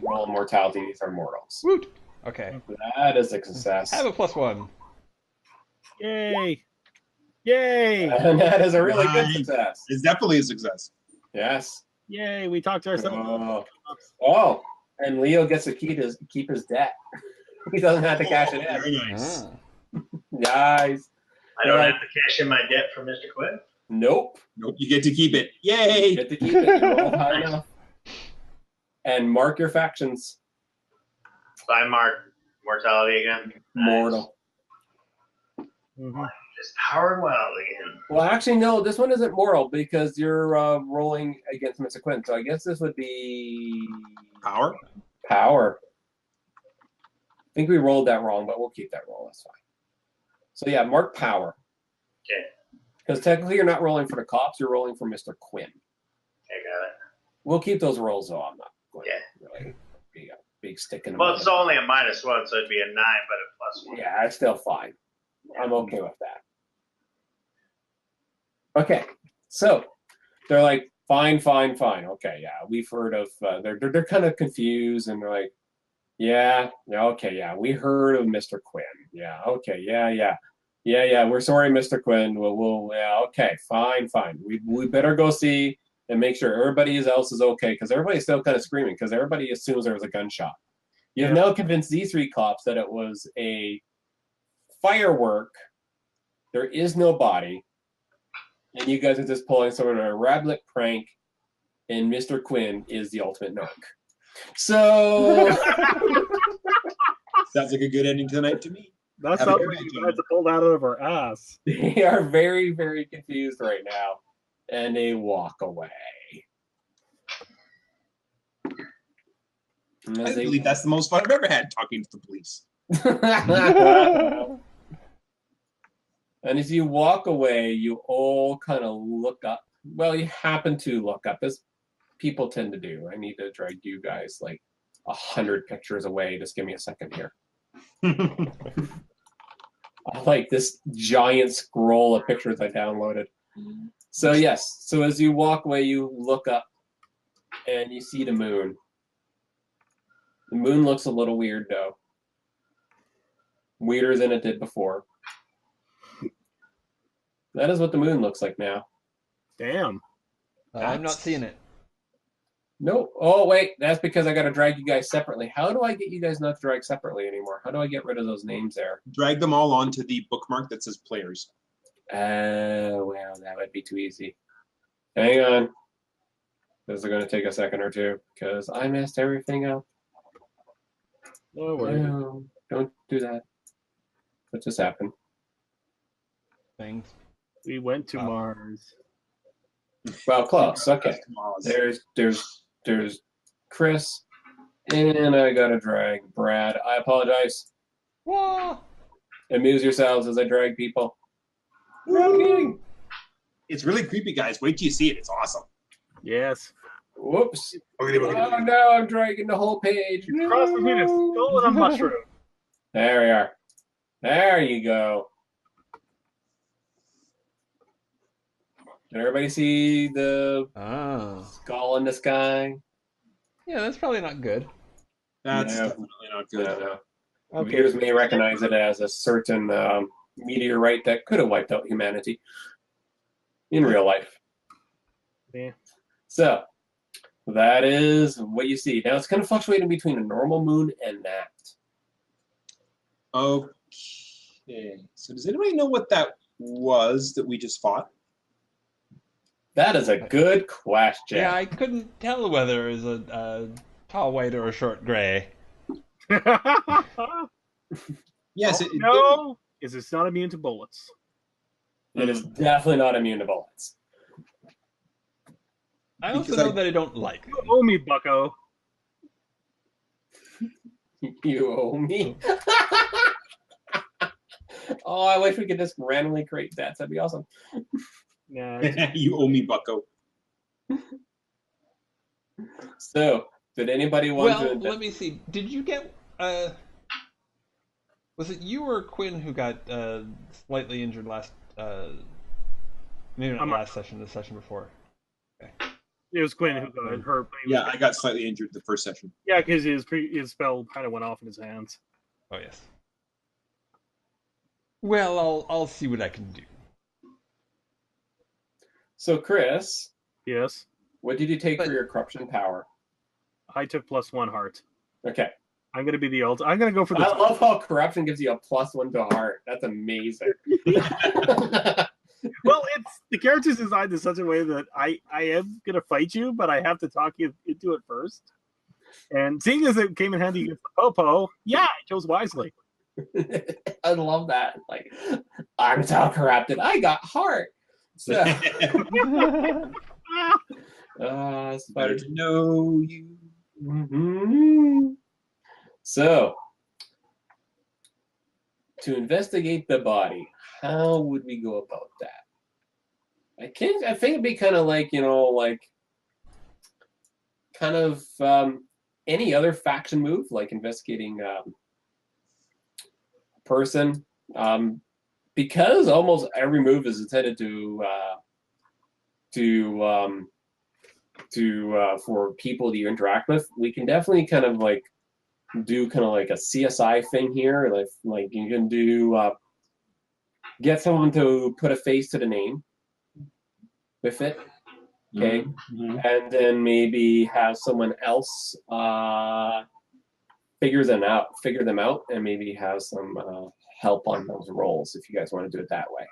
roll mortality. These are mortals. Woot. Okay. That is a success. Have a +1. Yay! Yay! And that is a really good Nice. success. It's definitely a success. Yes. Yay! We talked to ourselves. Oh, and Leo gets to keep his debt. He doesn't have to cash it in. Very nice. Nice. I don't have to cash in my debt from Mr. Quinn. Nope. Nope, you get to keep it. You Yay! get to keep it. You rolled high enough. And mark your factions. By Mark, mortality again. Mortal. Mhm. Just power well again. Well, actually, no. This one isn't moral because you're rolling against Mr. Quinn. So I guess this would be Power? power. I think we rolled that wrong, but we'll keep that roll. That's fine. So yeah, mark power. Okay. Because technically you're not rolling for the cops, you're rolling for Mr. Quinn. Okay, got it. We'll keep those rolls though. I'm not going Yeah. to really be a big stick in the Well, mud. it's only a -1, so it'd be a 9, but a +1. Yeah, it's still fine. I'm okay with that. Okay, so they're like, fine. Okay, yeah, we've heard of. They're kind of confused, and they're like, yeah, okay, yeah, we heard of Mr. Quinn. Yeah, okay, yeah. We're sorry, Mr. Quinn. Yeah, okay, fine. We better go see and make sure everybody else is okay because everybody's still kind of screaming because everybody assumes there was a gunshot. You have now convinced these 3 cops that it was a firework. There is no body, and you guys are just pulling sort of a rabbit prank, and Mr. Quinn is the ultimate narc. So Sounds like a good ending to the night to me. That's Have a not good what night, you guys have pulled out of our ass. they are very, very confused right now, and they walk away. And I as they- believe that's the most fun I've ever had talking to the police. And as you walk away, you all kind of look up. Well, you happen to look up, as people tend to do. I need to drag you guys like 100 pictures away. Just give me a second here. I like this giant scroll of pictures I downloaded. So yes, so as you walk away, you look up and you see the moon. The moon looks a little weird though. Weirder than it did before. That is what the moon looks like now. Damn. I'm not seeing it. Nope. Oh, wait. That's because I got to drag you guys separately. How do I get you guys not to drag separately anymore? How do I get rid of those names there? Drag them all onto the bookmark that says players. Well, that would be too easy. Hang on. This is going to take a second or two because I messed everything up. No worries. No, don't do that. What just happened? Things. We went to Mars. Well, close. Okay. There's Chris, and I got to drag Brad. I apologize. Whoa! Amuse yourselves as I drag people. It's really creepy, guys. Wait till you see it. It's awesome. Yes. Whoops. Oh no, I'm dragging the whole page. Cross between a skull and a mushroom. There we are. There you go. Did everybody see the skull in the sky? Yeah, that's probably not good. That's No. definitely not good. No. Okay. Viewers may recognize it as a certain meteorite that could have wiped out humanity in real life. Yeah. So, That is what you see. Now it's kind of fluctuating between a normal moon and that. Okay. So does anybody know what that was that we just fought? That is a good question. Yeah, I couldn't tell whether it was a tall white or a short gray. Yes. No, is it's not immune to bullets. It is definitely not immune to bullets. I also Because know that I don't like You them. owe me, bucko. You owe me. Oh, I wish we could just randomly create stats. That'd be awesome. Nah, you owe me, bucko. So, did anybody want to Well, invest? let me see. Did you get was it you or Quinn who got slightly injured last maybe not last session, the session before? Okay. it was Quinn who got hurt. Yeah, I got slightly injured the first session. Yeah, because his spell kind of went off in his hands. Oh yes. Well, I'll see what I can do. So, Chris, Yes, what did you take But- for your corruption power? I took +1 heart. Okay. I'm gonna be the ult. I'm gonna go for I the. love how corruption gives you a +1 to heart. That's amazing. Well, it's the character's designed in such a way that I am gonna fight you, but I have to talk you into it first. And seeing as it came in handy against the Popo, yeah, I chose wisely. I love that. Like, I'm so corrupted. I got heart. So, Better spider. to know you. Mhm. So, to investigate the body, how would we go about that? I think it'd be kind of like, kind of any other faction move, like investigating a person. Because almost every move is intended for people that you interact with, we can definitely kind of like do kind of like a CSI thing here. Like you can do get someone to put a face to the name with it, okay, and then maybe have someone else figure them out, and maybe have some help on those roles if you guys want to do it that way.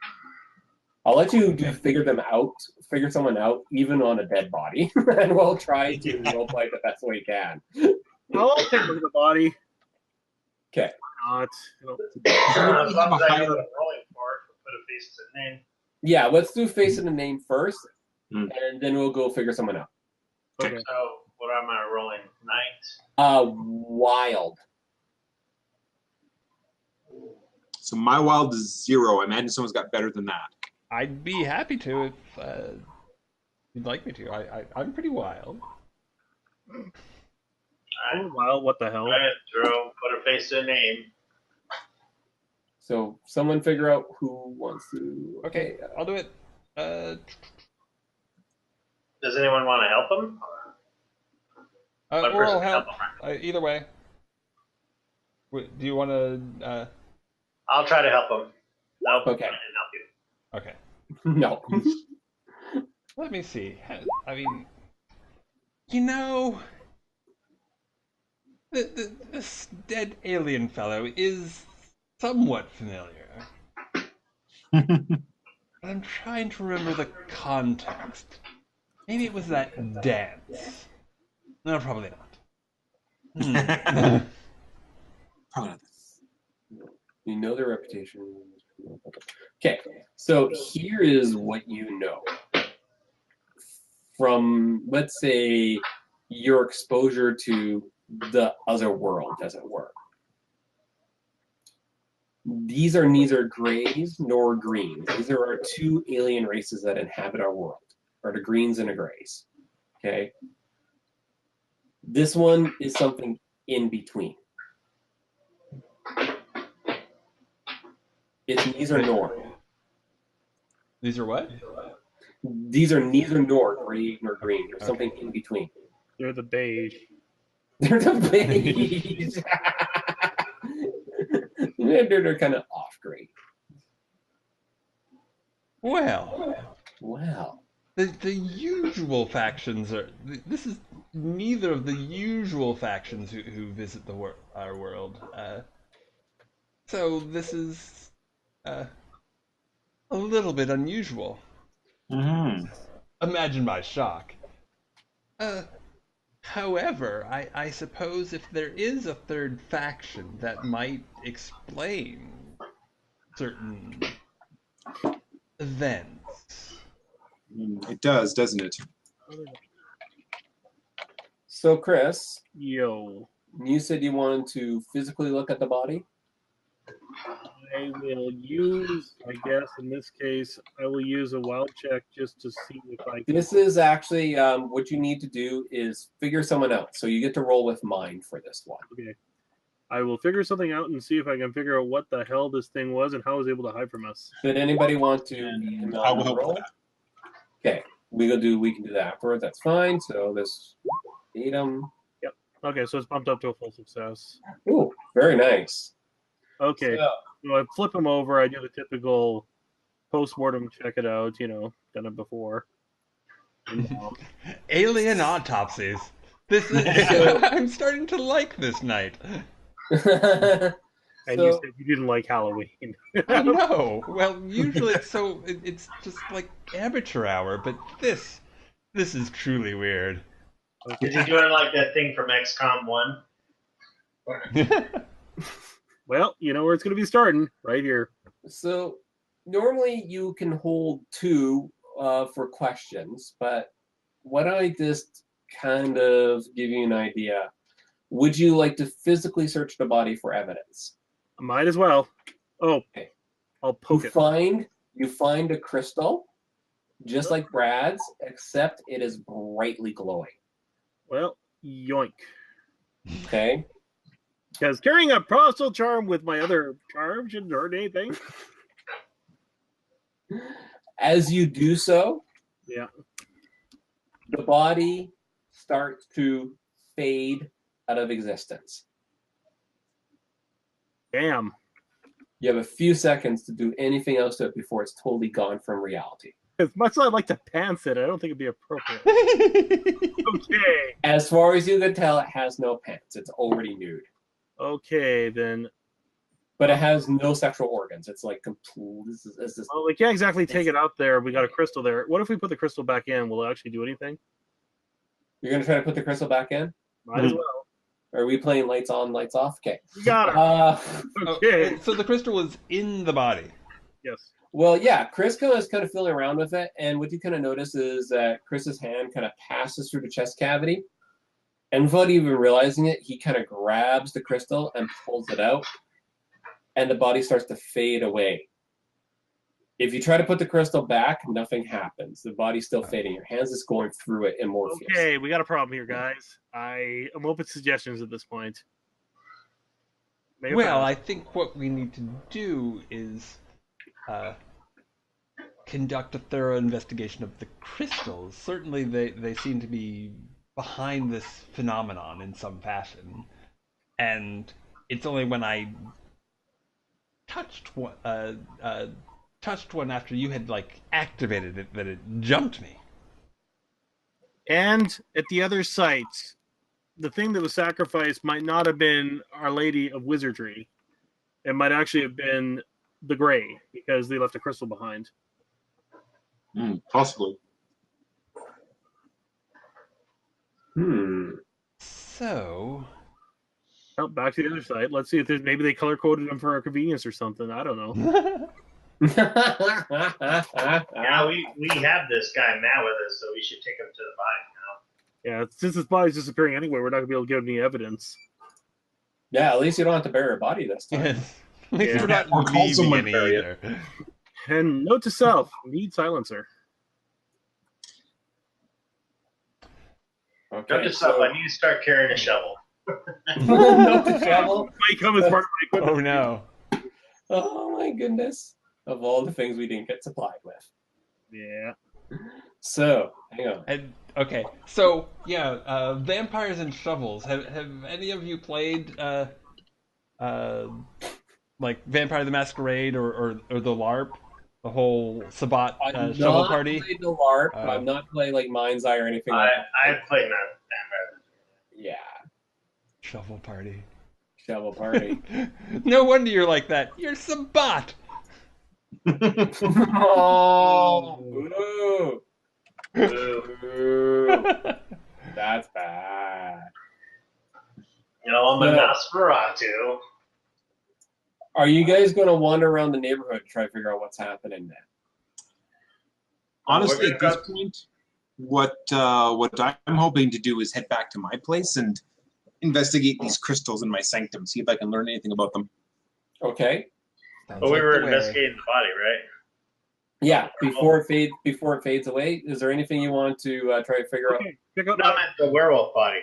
I'll let you figure someone out, even on a dead body, and we'll try to roleplay the best way we can. I'll take over the body. Okay. Why not? As long as I know what I'm rolling for, put a face to the name. Yeah, let's do face of the name first, Mm. and then we'll go figure someone out. Okay. So, what am I rolling? Night? Wild. So my wild is 0. I imagine someone's got better than that. I'd be happy to if you'd like me to. I'm pretty wild. Alright. Well, what the hell? Go ahead, put a face to a name. So someone figure out who wants to. Okay, I'll do it. Does anyone want to help him? One Or I'll person help. him. Either way. Do you want to? I'll try to help him. Nope, Okay. I didn't help you. Okay. No. Let me see. I mean, you know, this dead alien fellow is somewhat familiar. I'm trying to remember the context. Maybe it was that dance. No, probably not. Probably not. You know their reputation. Okay, so here is what you know from, let's say, your exposure to the other world, as it were. These are neither grays nor greens. These are our two alien races that inhabit our world, are the greens and the grays. Okay? This one is something in between. It's neither nor. These are what? These are neither nor gray nor green. There's something in between. They're the beige. They're the beige. They're kind of off gray. Well, Wow. the usual factions are. This is neither of the usual factions who visit our world. So this is a little bit unusual. Mm-hmm. Imagine my shock. Uh, However, I suppose if there is a third faction, that might explain certain events. It does, doesn't it? So, Chris, Yo, you said you wanted to physically look at the body? I will use, I guess in this case, I will use a wild check just to see if I can. This is actually what you need to do is figure someone out. So you get to roll with mind for this one. Okay. I will figure something out and see if I can figure out what the hell this thing was and how it was able to hide from us. Did anybody want to I will help with roll? that. Okay, we can do that afterwards. That's fine. So this datum. Okay, so it's bumped up to a full success. Ooh, very nice. Okay, So, so I flip them over. I do the typical post-mortem, check it out, done it before. And, Alien autopsies. This is. I'm starting to like this night. and you so said you didn't like Halloween. I know. Well, usually it's just like amateur hour, but this is truly weird. Is he doing like that thing from XCOM 1? Well, you know where it's going to be starting, right here. So normally you can hold two for questions, but why don't I just kind of give you an idea? Would you like to physically search the body for evidence? Might as well. Oh, Okay. I'll poke it. You find a crystal, just like Brad's, except it is brightly glowing. Well, yoink. Okay. Because carrying a postal charm with my other charm shouldn't hurt anything. As you do so, Yeah. the body starts to fade out of existence. Damn. You have a few seconds to do anything else to it before it's totally gone from reality. As much as I'd like to pants it, I don't think it'd be appropriate. Okay. As far as you can tell, it has no pants. It's already nude. Okay, then. But it has no sexual organs. It's like complete. This is Well, we can't exactly take it out there. We got a crystal there. What if we put the crystal back in? Will it actually do anything? You're going to try to put the crystal back in? Might as well. Are we playing lights on, lights off? Okay. You got it. Okay. So the crystal was in the body. Yes. Well, yeah, Chris is kind of feeling around with it, and what you kind of notice is that Chris's hand kind of passes through the chest cavity, and without even realizing it, he kind of grabs the crystal and pulls it out, and the body starts to fade away. If you try to put the crystal back, nothing happens. The body's still fading. Your hand's just going through it in Morpheus. Okay, we got a problem here, guys. I am open to suggestions at this point. Well, I think what we need to do is conduct a thorough investigation of the crystals. Certainly, they seem to be behind this phenomenon in some fashion, and it's only when I touched one after you had activated it that it jumped me. And at the other site, the thing that was sacrificed might not have been Our Lady of Wizardry. It might actually have been the Grey, because they left a crystal behind. Possibly. So, Oh, back to the other side. Let's see if there's maybe they color coded them for our convenience or something. I don't know. Yeah, we have this guy Matt with us, so we should take him to the body now. Yeah, since his body's disappearing anyway, we're not gonna be able to give any evidence. Yeah, at least you don't have to bury a body this time. at least Yeah. we're not Or call leaving someone any bury either. And note to self: need silencer. Okay, Note to self, I need to start carrying a shovel. Note to shovel. Might come as part of my equipment. Oh no. Oh my goodness. Of all the things we didn't get supplied with. Yeah. So, hang on. And okay, so yeah, vampires and shovels. Have any of you played like Vampire the Masquerade or the LARP, the whole Sabat I've shovel not party? played the LARP. I've not played like Mind's Eye or anything like that. I've played Vampire Shovel party. Shovel party. No wonder you're like that. You're some bot. Oh, boo. Boo. Boo. That's bad. I'm a Yeah. Nosferatu. Are you guys going to wander around the neighborhood to try to figure out what's happening then? Honestly, We're at gonna this point, what I'm hoping to do is head back to my place and investigate these crystals in my sanctum, see if I can learn anything about them. Okay. Sounds But we like were the way. investigating the body, right? Yeah. Before it fades away, is there anything you want to try to figure out? Okay, check out. No, I meant the werewolf body.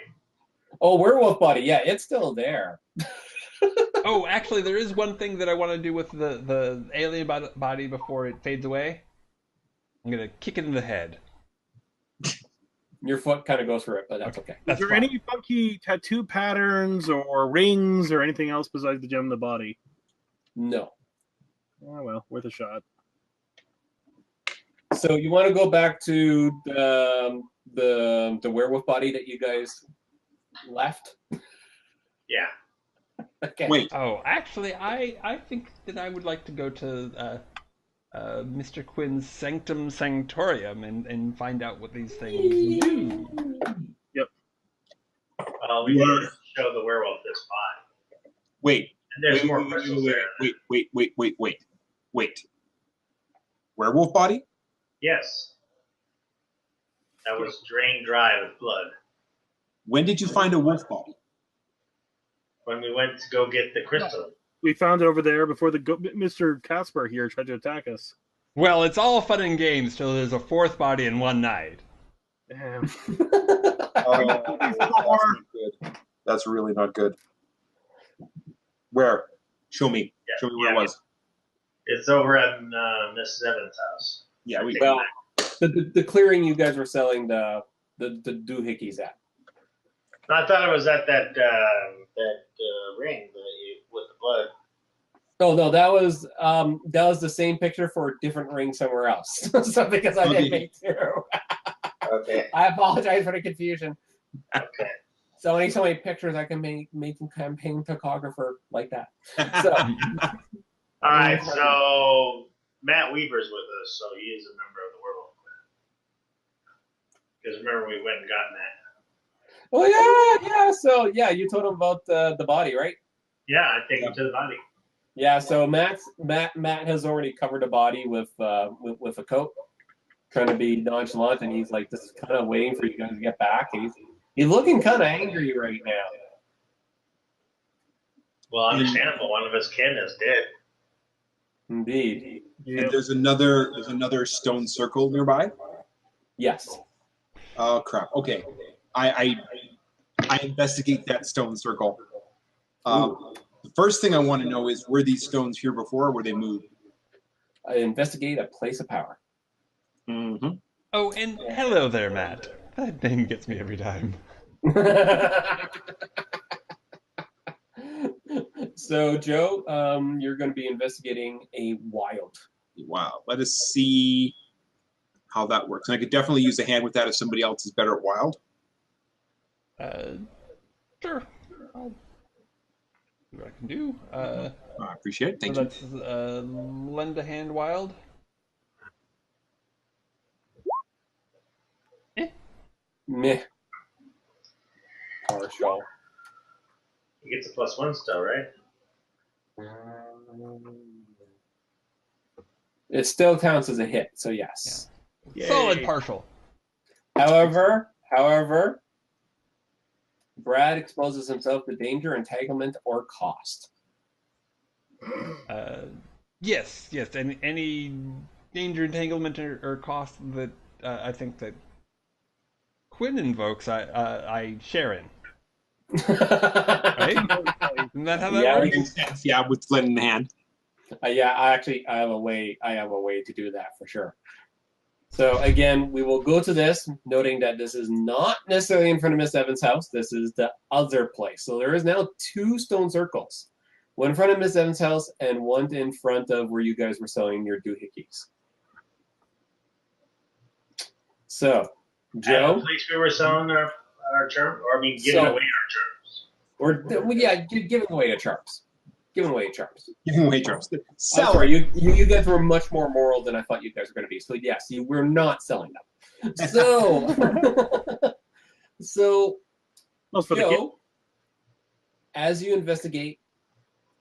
Oh, werewolf body. Yeah, it's still there. Oh, actually, there is one thing that I want to do with the alien body before it fades away. I'm gonna kick it in the head. Your foot kind of goes through it, but that's okay. Is That's there fine. any funky tattoo patterns or rings or anything else besides the gem in the body? No. Oh well, worth a shot. So you want to go back to the werewolf body that you guys left? Yeah. Okay. Wait, Oh, actually, I think that I would like to go to Mr. Quinn's Sanctum Sanctorium and find out what these things do. We didn't show the werewolf this body. wait, And there's wait, more wait, crystals wait, there. wait. Werewolf body? Yes. That was drained dry with blood. When did you find a wolf body? When we went to go get the crystal. We found it over there before Mr. Casper here tried to attack us. Well, it's all fun and games till there's a fourth body in one night. Damn. Oh, that's not good. That's really not good. Where? Show me. Yeah, Show me where yeah. it was. It's over at Miss Evans' house. Yeah, we Well, the clearing you guys were selling the doohickeys at. No, I thought it was at that ring with the blood. Oh no, that was the same picture for a different ring somewhere else. So because I didn't make two. Okay. I apologize for the confusion. Okay. So many pictures I can make some campaign photographer like that. So All right, so Matt Weaver's with us, so he is a member of the werewolf clan. Because remember, we went and got Matt. oh yeah. So yeah, you told him about the body, right? Yeah, I take him to the body. Yeah. So Matt has already covered the body with a coat, trying to be nonchalant, and he's like, just kind of waiting for you guys to get back. And he's looking kind of angry right now. Well, understandable. One of his kin is dead. Indeed. And there's another stone circle nearby. Yes. Oh crap. Okay. I investigate that stone circle. The first thing I want to know is, were these stones here before, or were they moved? I investigate a place of power. Mm-hmm. Oh, and hello there, Matt. That name gets me every time. So Joe, you're going to be investigating a wild. Wow. Let us see how that works. And I could definitely use a hand with that if somebody else is better at wild. Sure. I'll see what I can do. I appreciate it. Thank so you. that's lend a hand wild. Meh. Partial. He gets a +1 still, right? It still counts as a hit, so yes. Yay. Solid partial. However, Brad exposes himself to danger, entanglement, or cost. Yes. Any danger, entanglement, or cost that I think that Quinn invokes, I share in. Right? Isn't that how that Yeah, works? Yeah, with lend in hand. Yeah, I have a way to do that for sure. So again, we will go to this, noting that this is not necessarily in front of Miss Evans' house. This is the other place. So there is now 2 stone circles. One in front of Miss Evans' house and one in front of where you guys were selling your doohickeys. So, At Joe? the place we were selling our term, or I mean, giving away our terms. Or yeah, giving away your charms. Giving away your charms. Giving away charms. I'm Sell sorry, you guys were much more moral than I thought you guys were going to be. So yes, we're not selling them. So, so Most for the kid. Joe, as you investigate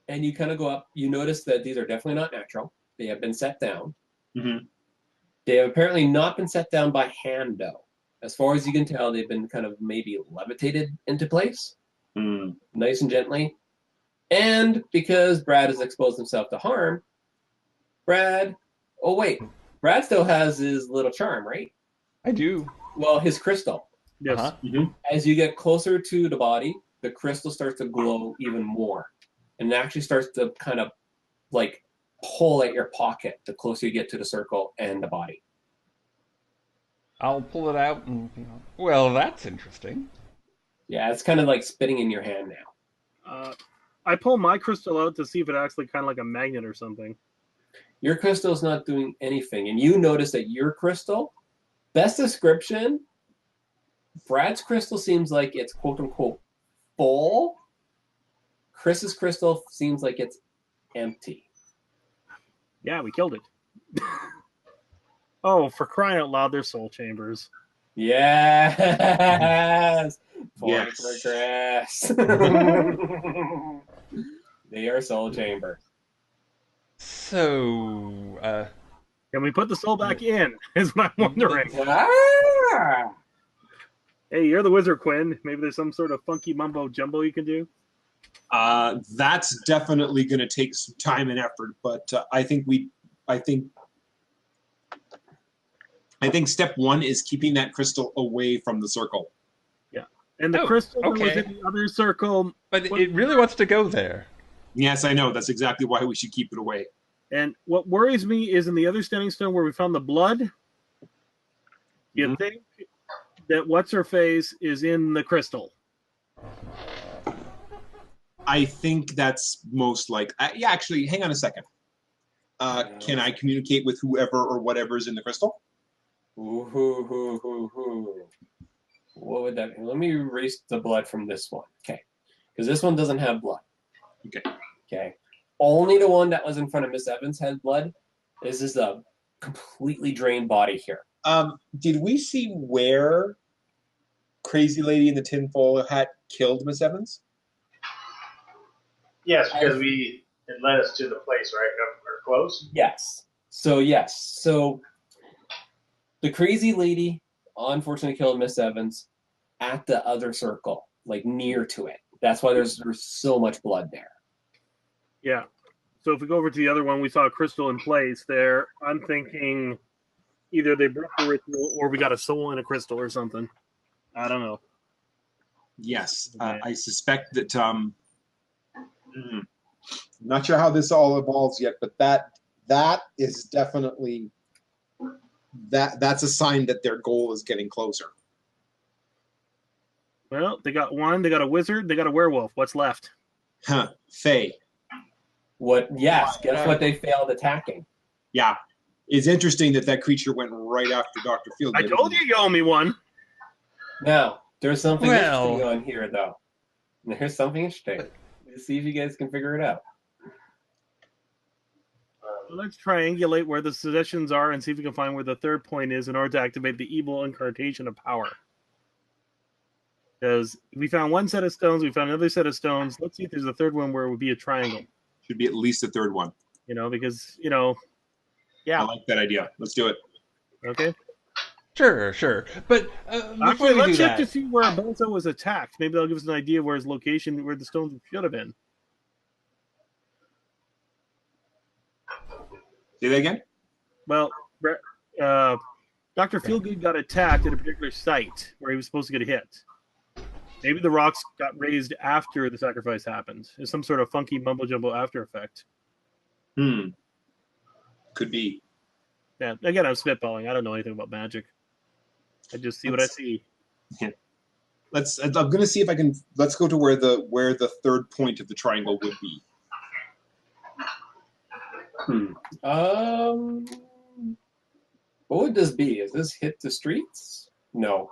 and you kind of go up, you notice that these are definitely not natural. They have been set down. Mm-hmm. They have apparently not been set down by hand, though. As far as you can tell, they've been kind of maybe levitated into place, nice and gently. And because Brad has exposed himself to harm, Brad still has his little charm, right? I do. Well, his crystal. Yes. Uh-huh. As you get closer to the body, the crystal starts to glow even more. And it actually starts to kind of like pull at your pocket the closer you get to the circle and the body. I'll pull it out and, well, that's interesting. Yeah, it's kind of like spitting in your hand now. I pull my crystal out to see if it acts like kind of like a magnet or something. Your crystal's not doing anything. And you notice that your crystal, best description, Brad's crystal seems like it's quote unquote full. Chris's crystal seems like it's empty. Yeah, we killed it. Oh, for crying out loud, they're soul chambers. Yes! Point Yes. for Chris. They are soul chambers. So, Can we put the soul back in? Is what I'm wondering. Ah! Hey, you're the wizard, Quinn. Maybe there's some sort of funky mumbo jumbo you can do. That's definitely going to take some time and effort, but I think step one is keeping that crystal away from the circle. Yeah, and the Oh, crystal that was okay. in the other circle. but it really wants to go there. Yes, I know. That's exactly why we should keep it away. And what worries me is in the other standing stone where we found the blood. You think that what's her face is in the crystal? I think that's most like. Yeah, actually, hang on a second. Can I communicate with whoever or whatever's in the crystal? What would that be? Let me erase the blood from this one. Okay. Because this one doesn't have blood. Okay. Only the one that was in front of Miss Evans has blood. This is a completely drained body here. Did we see where Crazy Lady in the tinfoil hat killed Miss Evans? Yes, because it led us to the place, right? Or close. Yes. So the crazy lady unfortunately killed Miss Evans at the other circle, like near to it. That's why there's so much blood there. Yeah. So if we go over to the other one, we saw a crystal in place there. I'm thinking either they broke the ritual or we got a soul in a crystal or something. I don't know. Yes, I suspect that. I'm not sure how this all evolves yet, but that is definitely that's a sign that their goal is getting closer. Well, they got one. They got a wizard. They got a werewolf. What's left? Huh? Faye. What? Yes. Guess what they failed attacking? Yeah, it's interesting that creature went right after Dr. Field. I told you owe me one. Now, there's something Well. interesting on here, though. There's something interesting. Let's see if you guys can figure it out. Let's triangulate where the suggestions are and see if we can find where the third point is in order to activate the evil incarnation of power. Because we found one set of stones, we found another set of stones. Let's see if there's a third one where it would be a triangle. Should be at least the third one. Because, I yeah. like that idea. Let's do it. Okay. Sure. But before Actually, we do let's check that, to see where Benzo was attacked. Maybe that'll give us an idea where his location, where the stones should have been. Say that again. Well, Dr. Feelgood got attacked at a particular site where he was supposed to get a hit. Maybe the rocks got raised after the sacrifice happened. It's some sort of funky mumbo-jumbo after effect. Could be. Yeah, again, I'm spitballing. I don't know anything about magic. I just see what I see. I'm going to see if I can. Let's go to where the third point of the triangle would be. What would this be? Is this hit the streets? No.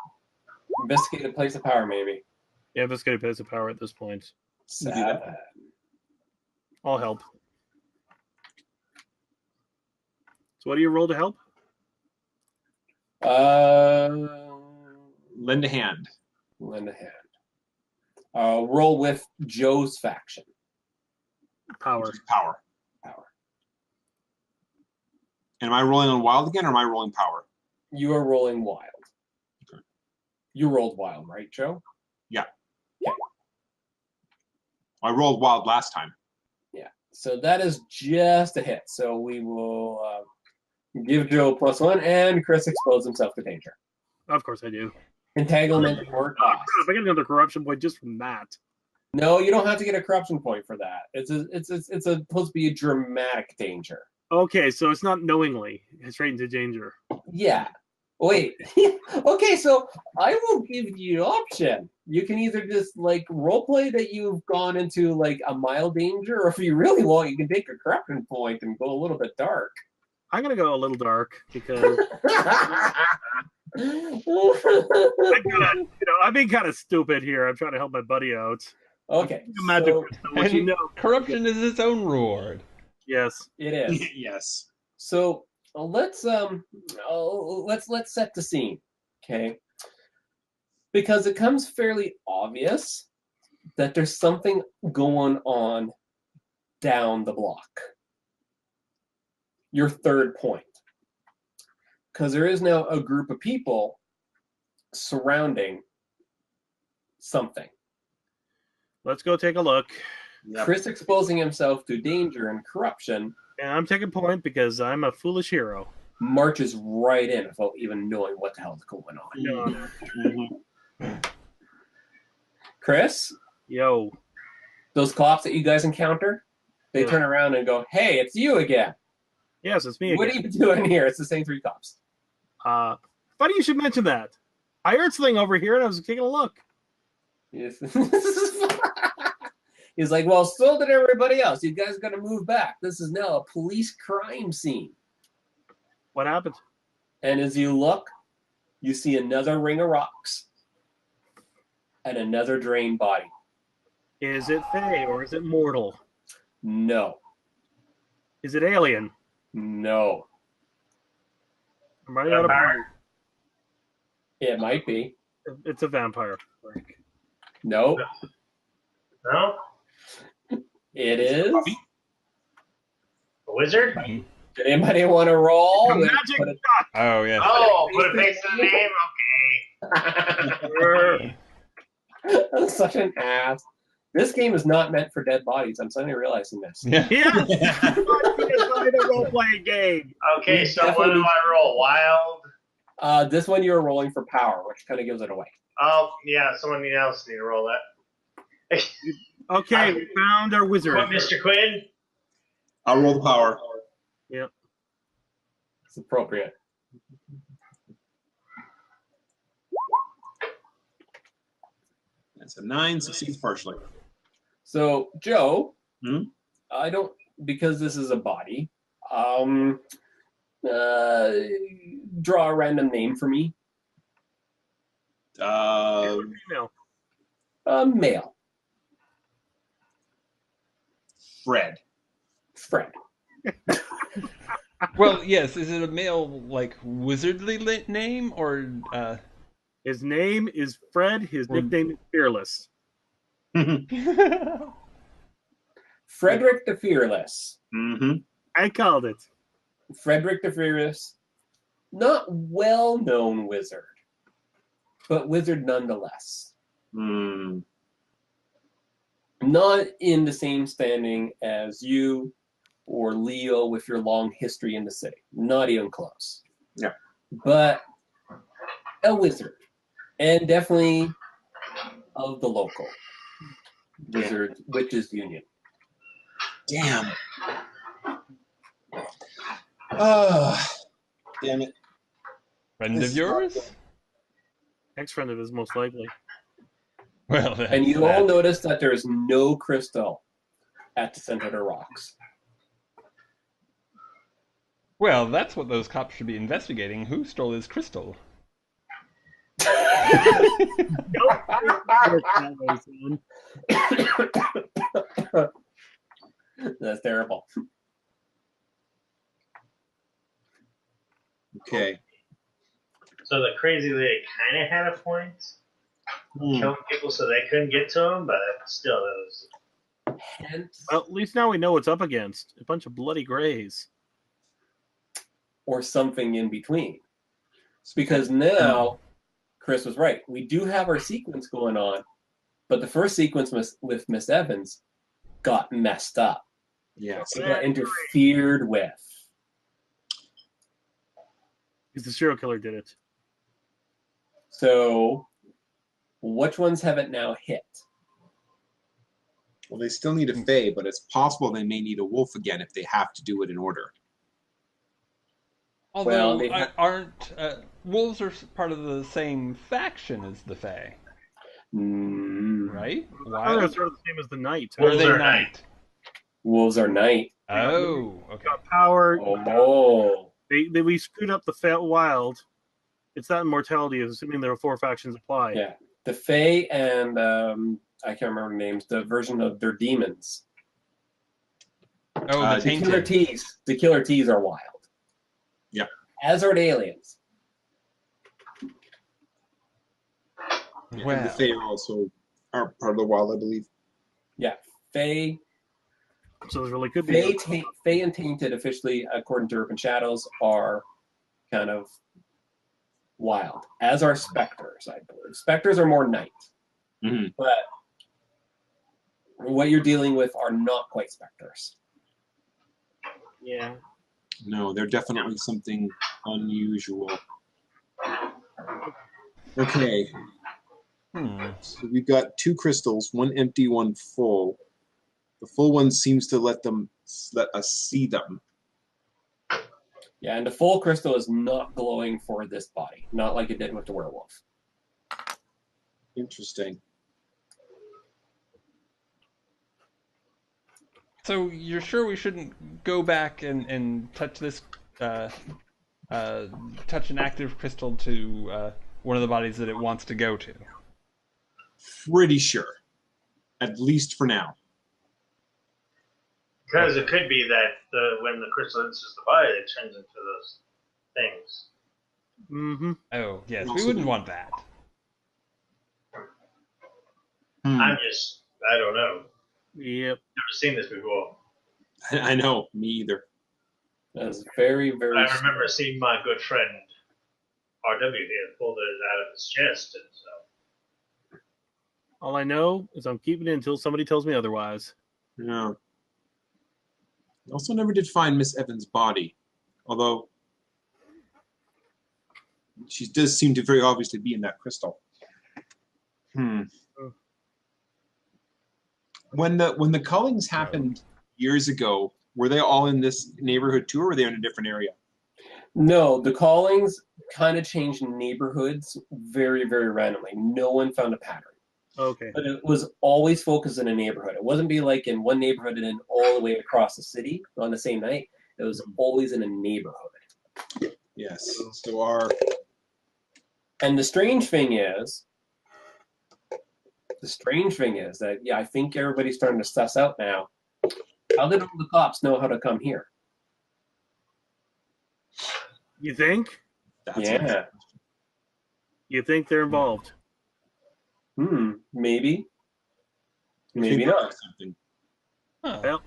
Investigate a place of power, maybe. Yeah, this guy pays a power at this point. Sad. I'll help. So what do you roll to help? Lend a hand. Lend a hand. Roll with Joe's faction. Power. Which is power. Power. And am I rolling on wild again, or am I rolling power? You are rolling wild. Okay. You rolled wild, right, Joe? Yeah. Yeah. I rolled wild last time. Yeah. So that is just a hit. So we will give Joe +1, and Chris exposes himself to danger. Of course I do. Entanglement or cost. If I get another corruption point just from that. No, you don't have to get a corruption point for that. It's supposed to be a dramatic danger. Okay, so it's not knowingly. It's straight into danger. Yeah. Wait. Okay, so I will give you an option. You can either just like roleplay that you've gone into like a mild danger, or if you really want, you can take a corruption point and go a little bit dark. I'm gonna go a little dark because I'm being kind of stupid here. I'm trying to help my buddy out. Okay. Magic, So what you know. Corruption is its own reward. Yes. it is. Yes. So let's set the scene, okay? Because it comes fairly obvious that there's something going on down the block. Your third point, because there is now a group of people surrounding something. Let's go take a look. Yep. Chris exposing himself to danger and corruption And I'm taking point because I'm a foolish hero. marches right in without even knowing what the hell's going on. No. Mhm. Chris, Yo. those cops that you guys encounter, they Yeah. turn around and go, "Hey, it's you again. Yes, it's me What again. are you doing here?" It's the same three cops. Funny you should mention that. I heard something over here and I was taking a look. Yes. He's like, "Well, so did everybody else. You guys got to move back. This is now a police crime scene." What happened? And as you look, you see another ring of rocks and another drained body. Is it Fae or is it mortal? No, Is it alien? no, I'm running out of Vampire? money. it might be. It's a vampire. No, No? it is. Puppy? A wizard? Did anybody want to roll? A magic Put it- shot. Oh yeah. Oh, put a face in the name? Okay. That's such an ass. This game is not meant for dead bodies. I'm suddenly realizing this. Yeah. Yeah. It's a role-playing game. Okay, so what do I roll? Wild? This one you're rolling for power, which kind of gives it away. Oh, yeah, someone else need to roll that. Okay, we found our wizard. What, Mr. Quinn? I'll roll the power. It's appropriate. That's a 9, succeeds partially. So, Joe, Hmm? I don't, because this is a body, draw a random name for me. Female. Male. Fred. Fred. Well, yes. Is it a male like wizardly name or? His name is Fred. His nickname is Fearless. Frederick the Fearless. Mm-hmm. I called it. Frederick the Fearless. Not well-known wizard, but wizard nonetheless. Mm. Not in the same standing as you or Leo with your long history in the city. Not even close. Yeah. But a wizard. And definitely of the local wizard witches union. Damn. Oh, damn it. Friend of yours? Ex-friend of his, most likely. Well, that's And you all that. notice that there is no crystal at the center of the rocks. Well, that's what those cops should be investigating. Who stole his crystal? That's terrible. Okay. So the crazy lady kind of had a point, killing people so they couldn't get to him, but still, that was. Hence, Well, at least now we know what's up against. A bunch of bloody grays. or something in between. Because now, Chris was right. We do have our sequence going on, but the first sequence with Miss Evans got messed up. Yes. It got interfered with. Because the serial killer did it. So, which ones have it now hit? Well, they still need a Fae, but it's possible they may need a wolf again if they have to do it in order. Although, Well, aren't wolves are part of the same faction as the Fae, right? I they're sort of the same as the knight. Or are they Wolves are night? Wolves are night. Oh, okay. Got power. Oh. We screwed up the wild. It's not immortality, assuming there are 4 factions apply. Yeah. The Fae and I can't remember the names, the version of their demons. Oh, the The tainted. killer T's. The killer T's are wild. Yeah. As are the aliens. And the Well, Fae also are part of the wild, I believe. Yeah. Fae. So there really could be. Fae and Tainted, officially, according to Urban Shadows, are kind of wild. As are Spectres, I believe. Spectres are more night. Mm-hmm. But what you're dealing with are not quite Spectres. Yeah. No, they're definitely something unusual. Okay. So we've got 2 crystals, one empty, one full. The full one seems to let us see them. Yeah, and the full crystal is not glowing for this body, not like it did with the werewolf. Interesting. so you're sure we shouldn't go back and touch this, touch an active crystal to one of the bodies that it wants to go to? Pretty sure. At least for now. Because it could be that when the crystal enters the body, it turns into those things. Mm-hmm. Oh, yes, we wouldn't want that. I don't know. Yep. Never seen this before. I know, me either. That's very, very. I remember seeing my good friend RW here pull it out of his chest, and so. All I know is I'm keeping it until somebody tells me otherwise. Yeah. Also never did find Miss Evans' body. Although she does seem to very obviously be in that crystal. When the cullings happened years ago, were they all in this neighborhood too, or were they in a different area? No, the callings kind of changed neighborhoods very, very randomly. No one found a pattern. Okay. But it was always focused in a neighborhood. It wasn't be like in one neighborhood and then all the way across the city on the same night. It was always in a neighborhood. Yes. So And the strange thing is that, yeah, I think everybody's starting to suss out now. How did all the cops know how to come here? You think? Yeah. You think they're involved? Maybe. Maybe not. Something. Huh. Well,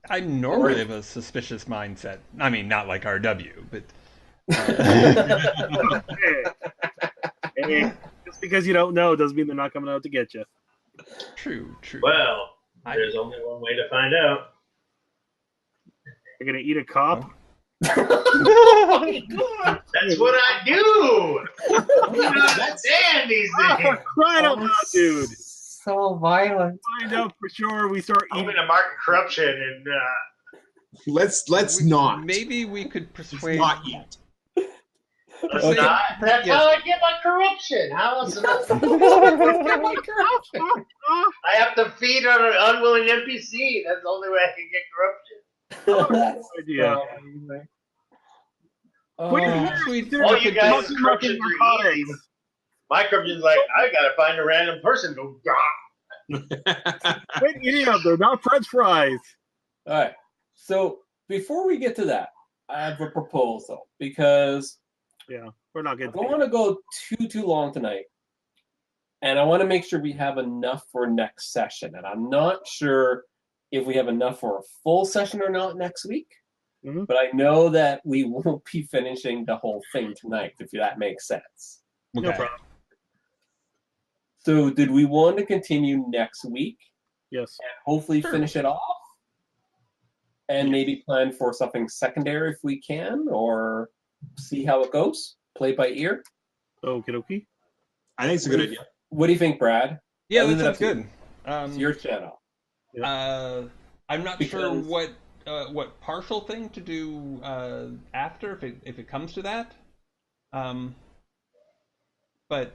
I normally have a suspicious mindset. I mean, not like RW, but. Hey, just because you don't know doesn't mean they're not coming out to get you. True. Well, there's only one way to find out. You're gonna eat a cop? That's what I do! You don't understand these things! Crying out loud, dude! So violent. Find out for sure. We start I'm eating. in a market corruption and Let's not. Maybe we could persuade. Not yet. let's Okay. not. That's how I get my corruption. How else am I supposed to get my corruption? I have to feed on an unwilling NPC. That's the only way I can get corruption. Idea. Sweet. All you guys Mucky corruptions are narcotics. easy. My corruption's like, I gotta find a random person. Go, Wait, idiot, they're not French fries. All right. So before we get to that, I have a proposal because Yeah, we're not I getting. don't want to go too long tonight, and I want to make sure we have enough for next session. And I'm not sure if we have enough for a full session or not next week. Mhm. But I know that we won't be finishing the whole thing tonight, if that makes sense. No Okay. problem. So did we want to continue next week Yes. and hopefully Sure. finish it off? And Yes. maybe plan for something secondary if we can, or see how it goes? Play by ear? Okie dokie. I think it's a good idea. What do you think, Brad? Yeah, I'll that leave it up sounds to you. good. It's your channel. I'm not sure Because- what partial thing to do after if it comes to that. But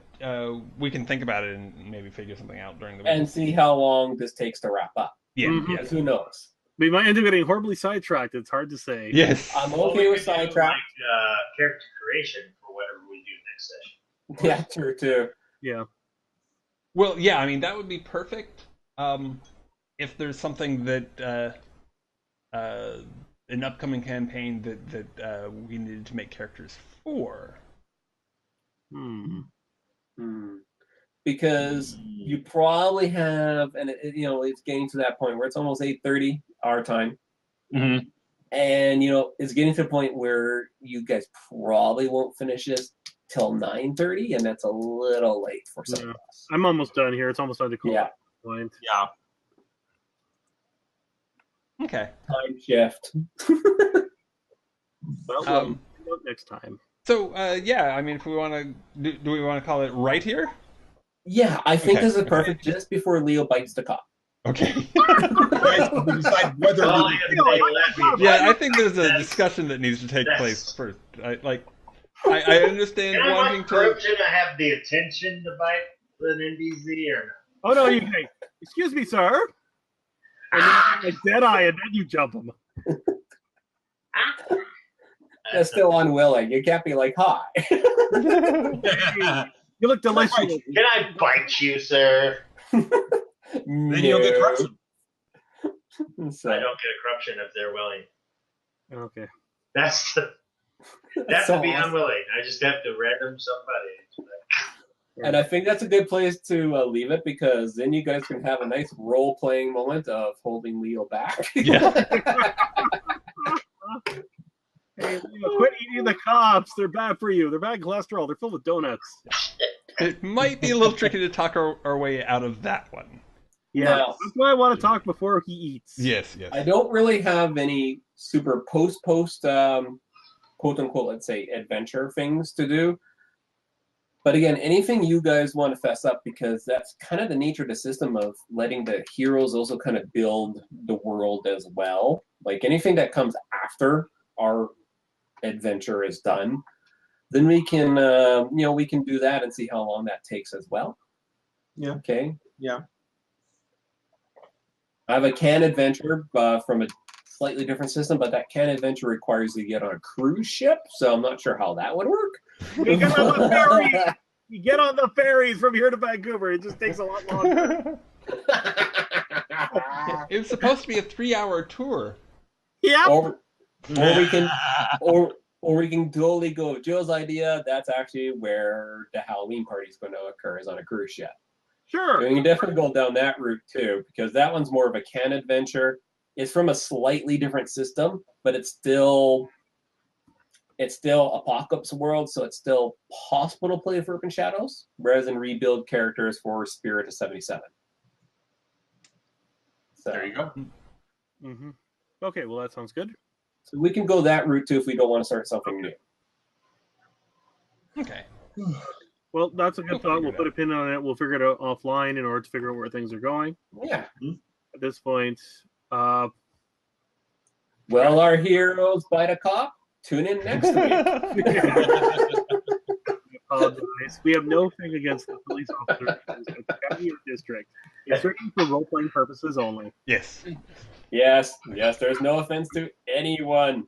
we can think about it and maybe figure something out during the week. And see how long this takes to wrap up. Yeah, Mhm. yeah. Because who knows? We might end up getting horribly sidetracked. It's hard to say. Yes. I'm Well, okay we with could do, sidetrack. character creation for whatever we do next session. Yeah, true, too. Yeah. Well, yeah, I mean that would be perfect. If there's something that an upcoming campaign that we needed to make characters for. Hmm. Because you probably have, and it's getting to that point where it's almost 8:30 our time, Mhm. and it's getting to the point where you guys probably won't finish this till 9:30, and that's a little late for some Yeah. of us. I'm almost done here. It's almost time to call Yeah. it a point. Yeah. Okay. Time shift. Well, Um, next time. So yeah, I mean, if we want to, do we want to call it right here? Yeah, I think Okay, this is okay. perfect just before Leo bites the cop. Okay. Guys, we decide whether Well, we if they let me, Yeah, I think there's a That's- discussion that needs to take that's- place first. I understand Can I wanting like to. corruption? I have the attention to bite an NBZ or not? Oh no, you hey, excuse me, sir. And then you like dead eye, and then you jump him. That's still unwilling. You can't be like, hi. You look delicious. Can I bite you, sir? then you'll get corruption. So, I don't get a corruption if they're willing. Okay. That's the. that's to so be awesome. unwilling. I just have to random somebody. And I think that's a good place to leave it, because then you guys can have a nice role-playing moment of holding Leo back. Yeah. Hey, Leo, quit eating the cops. They're bad for you. They're bad cholesterol. They're filled with donuts. It might be a little tricky to talk our way out of that one. Yeah, Now, that's why I want to talk before he eats. Yes, yes. I don't really have any super post quote-unquote, let's say, adventure things to do. But again, anything you guys want to fess up, because that's kind of the nature of the system of letting the heroes also kind of build the world as well. Like anything that comes after our adventure is done, then we can we can do that and see how long that takes as well. Yeah. Okay. Yeah. I have a can adventure from a slightly different system, but that can adventure requires you to get on a cruise ship, so I'm not sure how that would work. You get on the ferry. You get on the ferries from here to Vancouver. It just takes a lot longer. It was supposed to be a 3-hour tour. Yeah. or we can we can totally go with Joe's idea. That's actually where the Halloween party is going to occur, is on a cruise ship. Sure. You can definitely go down that route too, because that one's more of a can adventure. It's from a slightly different system, but it's still Apocalypse World, so it's still possible to play with Urban Shadows, rather than rebuild characters for Spirit of 77. So, There you go. Mm-hmm. Okay, well, that sounds good. so we can go that route too if we don't want to start something new. Okay. Well, that's a good We'll thought. figure We'll it put a pin on it. We'll figure it out offline in order to figure out where things are going. Yeah. At this point, Well, our heroes bite a cop. Tune in next week. I apologize. We have no thing against the police officers in the county or district. It's strictly for role-playing purposes only. Yes. Yes, there's no offense to anyone.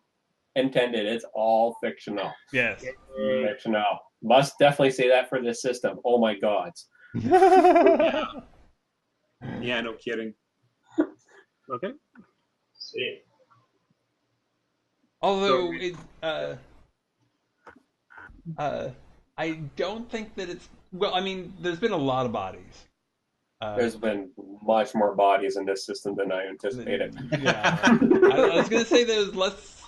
intended. It's all fictional. Yes. Fictional. Must definitely say that for this system. Oh my god. Yeah, no kidding. Okay. Sweet. Although I don't think that it's well. I mean, there's been a lot of bodies. There's been much more bodies in this system than I anticipated. Yeah, I was gonna say there's less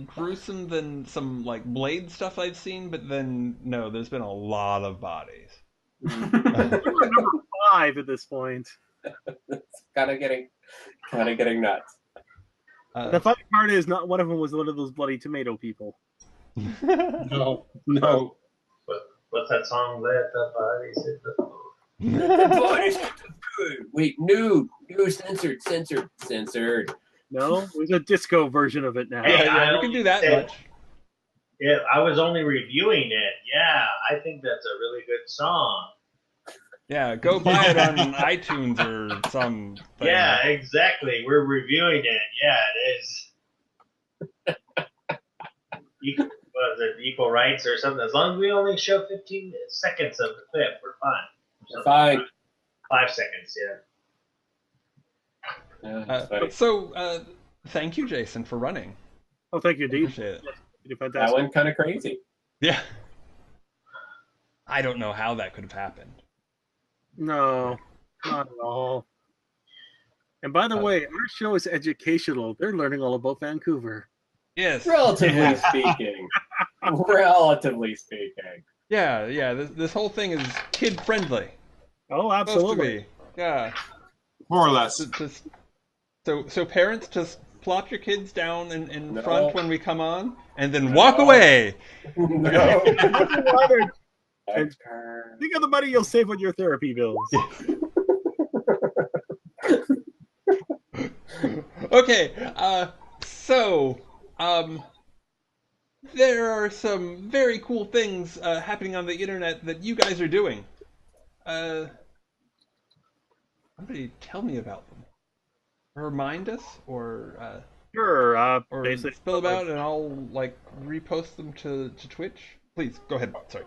gruesome than some like blade stuff I've seen, but then no, there's been a lot of bodies. We're number 5 at this point. It's kind of getting nuts. The funny part is, not one of them was one of those bloody tomato people. No. What's that song? Let the bodies hit the floor. Wait, no, censored. No, there's a disco version of it now. Hey, Yeah, we can do that much. Yeah, I was only reviewing it. Yeah, I think that's a really good song. Yeah, go buy it on iTunes or some. Yeah, exactly. We're reviewing it. Yeah, it is. Was it equal rights or something? As long as we only show 15 seconds of the clip, we're fine. Fine. 5 seconds, yeah. That's funny. So, thank you, Jason, for running. Oh, thank you, Dean. Appreciate it. You did That fantastic. went kind of crazy. Yeah. I don't know how that could have happened. No, not at all. And by the way, our show is educational. They're learning all about Vancouver. Yes. Relatively speaking. Relatively speaking. Yeah. This whole thing is kid friendly. Oh, Supposed to absolutely. be. Yeah. More or less. Just so parents just plop your kids down in No. front when we come on, and then walk away. No. And think of the money you'll save on your therapy bills. Okay. There are some very cool things happening on the internet that you guys are doing. Somebody tell me about them. Remind us, or Sure. or Basically, spill about, and I'll like repost them to Twitch. Please go ahead. Sorry.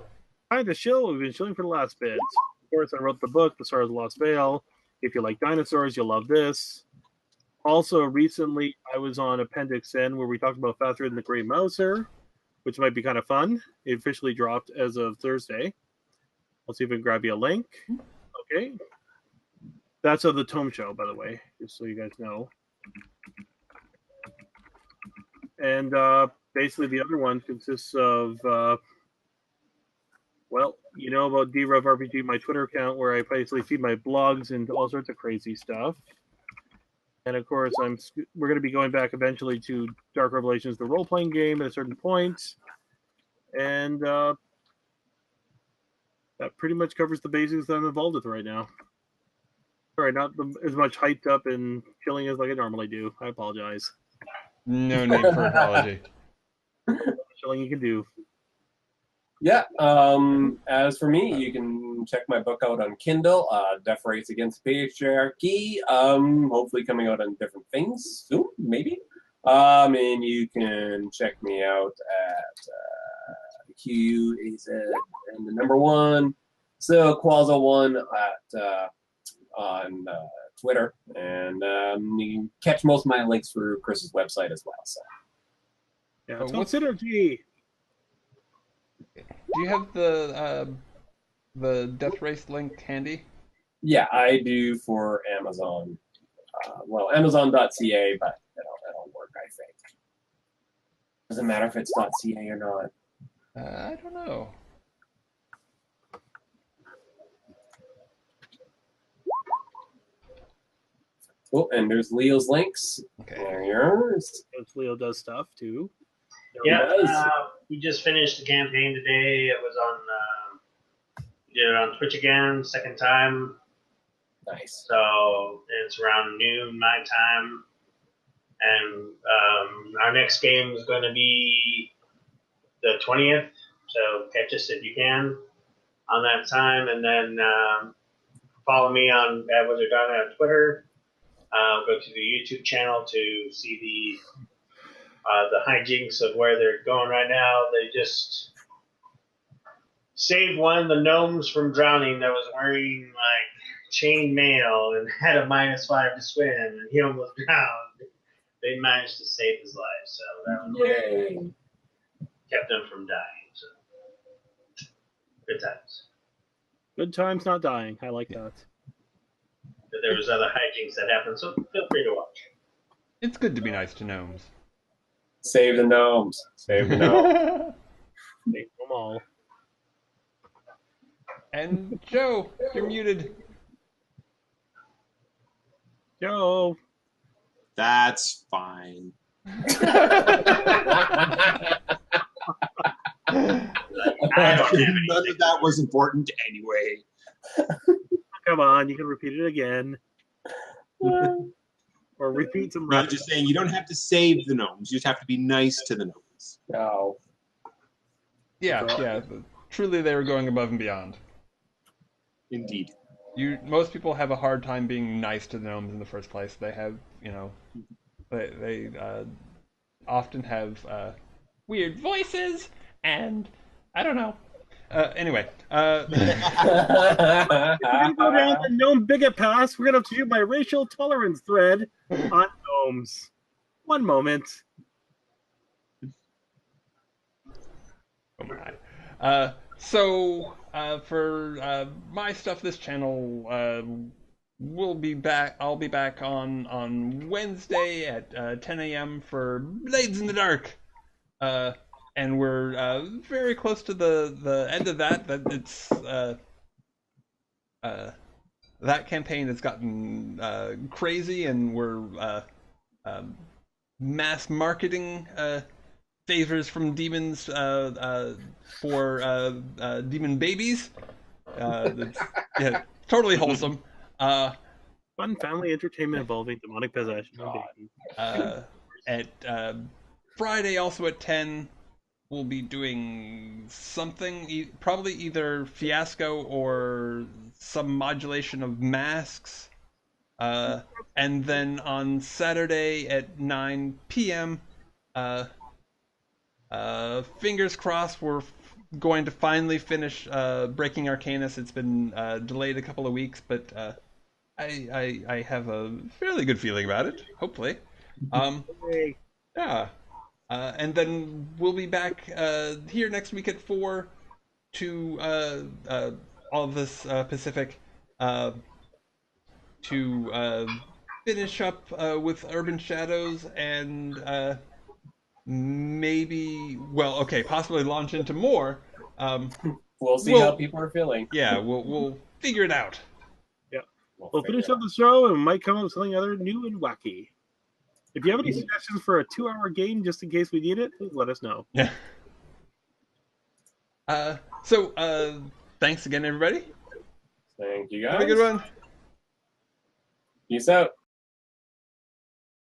Hi, the show. We've been chilling for the last bits. Of course, I wrote the book, The Stars of Lost Vale. If you like dinosaurs, you'll love this. Also, recently, I was on Appendix N, where we talked about Faster than the Grey Mouser, which might be kind of fun. It officially dropped as of Thursday. I'll see if I can grab you a link. Okay. That's of the Tome Show, by the way, just so you guys know. And basically, the other one consists of, well, you know about DRev RPG, my Twitter account, where I basically feed my blogs and all sorts of crazy stuff. And of course, we're going to be going back eventually to Dark Revelations, the role-playing game, at a certain point. And that pretty much covers the basics that I'm involved with right now. Sorry, not as much hyped up and chilling as like I normally do. I apologize. No need for apology. Chilling you can do. Yeah. As for me, you can check my book out on Kindle. Death Race Against Patriarchy. Hopefully coming out on different things soon, maybe. And you can check me out at QAZ and the number 1. So Qualza1 at on Twitter, and you can catch most of my links through Chris's website as well. So Yeah, it's called Synergy. Do you have the Death Race link handy? yeah, I do for Amazon. Well, Amazon.ca, but that'll work, I think. Doesn't matter if it's .ca or not. I don't know. Oh, and there's Leo's links. Okay. There yours. Leo does stuff too. Yeah, we just finished the campaign today. It was on, did it on Twitch again, second time. Nice. So it's around noon my time, and our next game is going to be the 20th. So catch us if you can on that time, and then follow me on Wizard Donna on Twitter. Go to the YouTube channel to see the hijinks of where they're going right now. They just saved one of the gnomes from drowning that was wearing like chain mail and had a -5 to swim, and he almost drowned. They managed to save his life, so that was Yay! kept him from dying. So good times. Good times, not dying. I like that. But there was other hijinks that happened, so feel free to watch. It's good to be nice to gnomes. Save the gnomes. Save the gnomes. Take them all. And Joe, you're muted. Joe. That's fine. I don't have None anything. of that was important anyway. Come on, you can repeat it again. Or repeat some. I'm just saying, you don't have to save the gnomes. You just have to be nice to the gnomes. No. Yeah. Truly, they were going above and beyond. Indeed. Most people have a hard time being nice to the gnomes in the first place. They have, they often have weird voices, and I don't know. Anyway, If we're gonna go down the gnome bigot pass, we're gonna have to do my racial tolerance thread on gnomes. One moment. oh my. So for my stuff, this channel will be back. I'll be back on Wednesday at 10 a.m. for Blades in the Dark. And we're very close to the end of that. That it's that campaign has gotten crazy, and we're mass marketing favors from demons for demon babies. Totally wholesome. Fun family entertainment involving demonic possession and babies. At Friday, also at 10. We'll be doing something, probably either Fiasco or some modulation of masks. And then on Saturday at 9 p.m., fingers crossed, we're going to finally finish Breaking Arcanus. It's been delayed a couple of weeks, but I have a fairly good feeling about it, hopefully. Yeah. And then we'll be back here next week at 4 to all of this Pacific to finish up with Urban Shadows and possibly launch into more. We'll see how people are feeling. Yeah, we'll figure it out. Yeah. We'll finish up the show and we might come up with something other new and wacky. If you have any suggestions for a 2-hour game, just in case we need it, please let us know. Yeah. So thanks again, everybody. Thank you, guys. Have a good one. Peace out.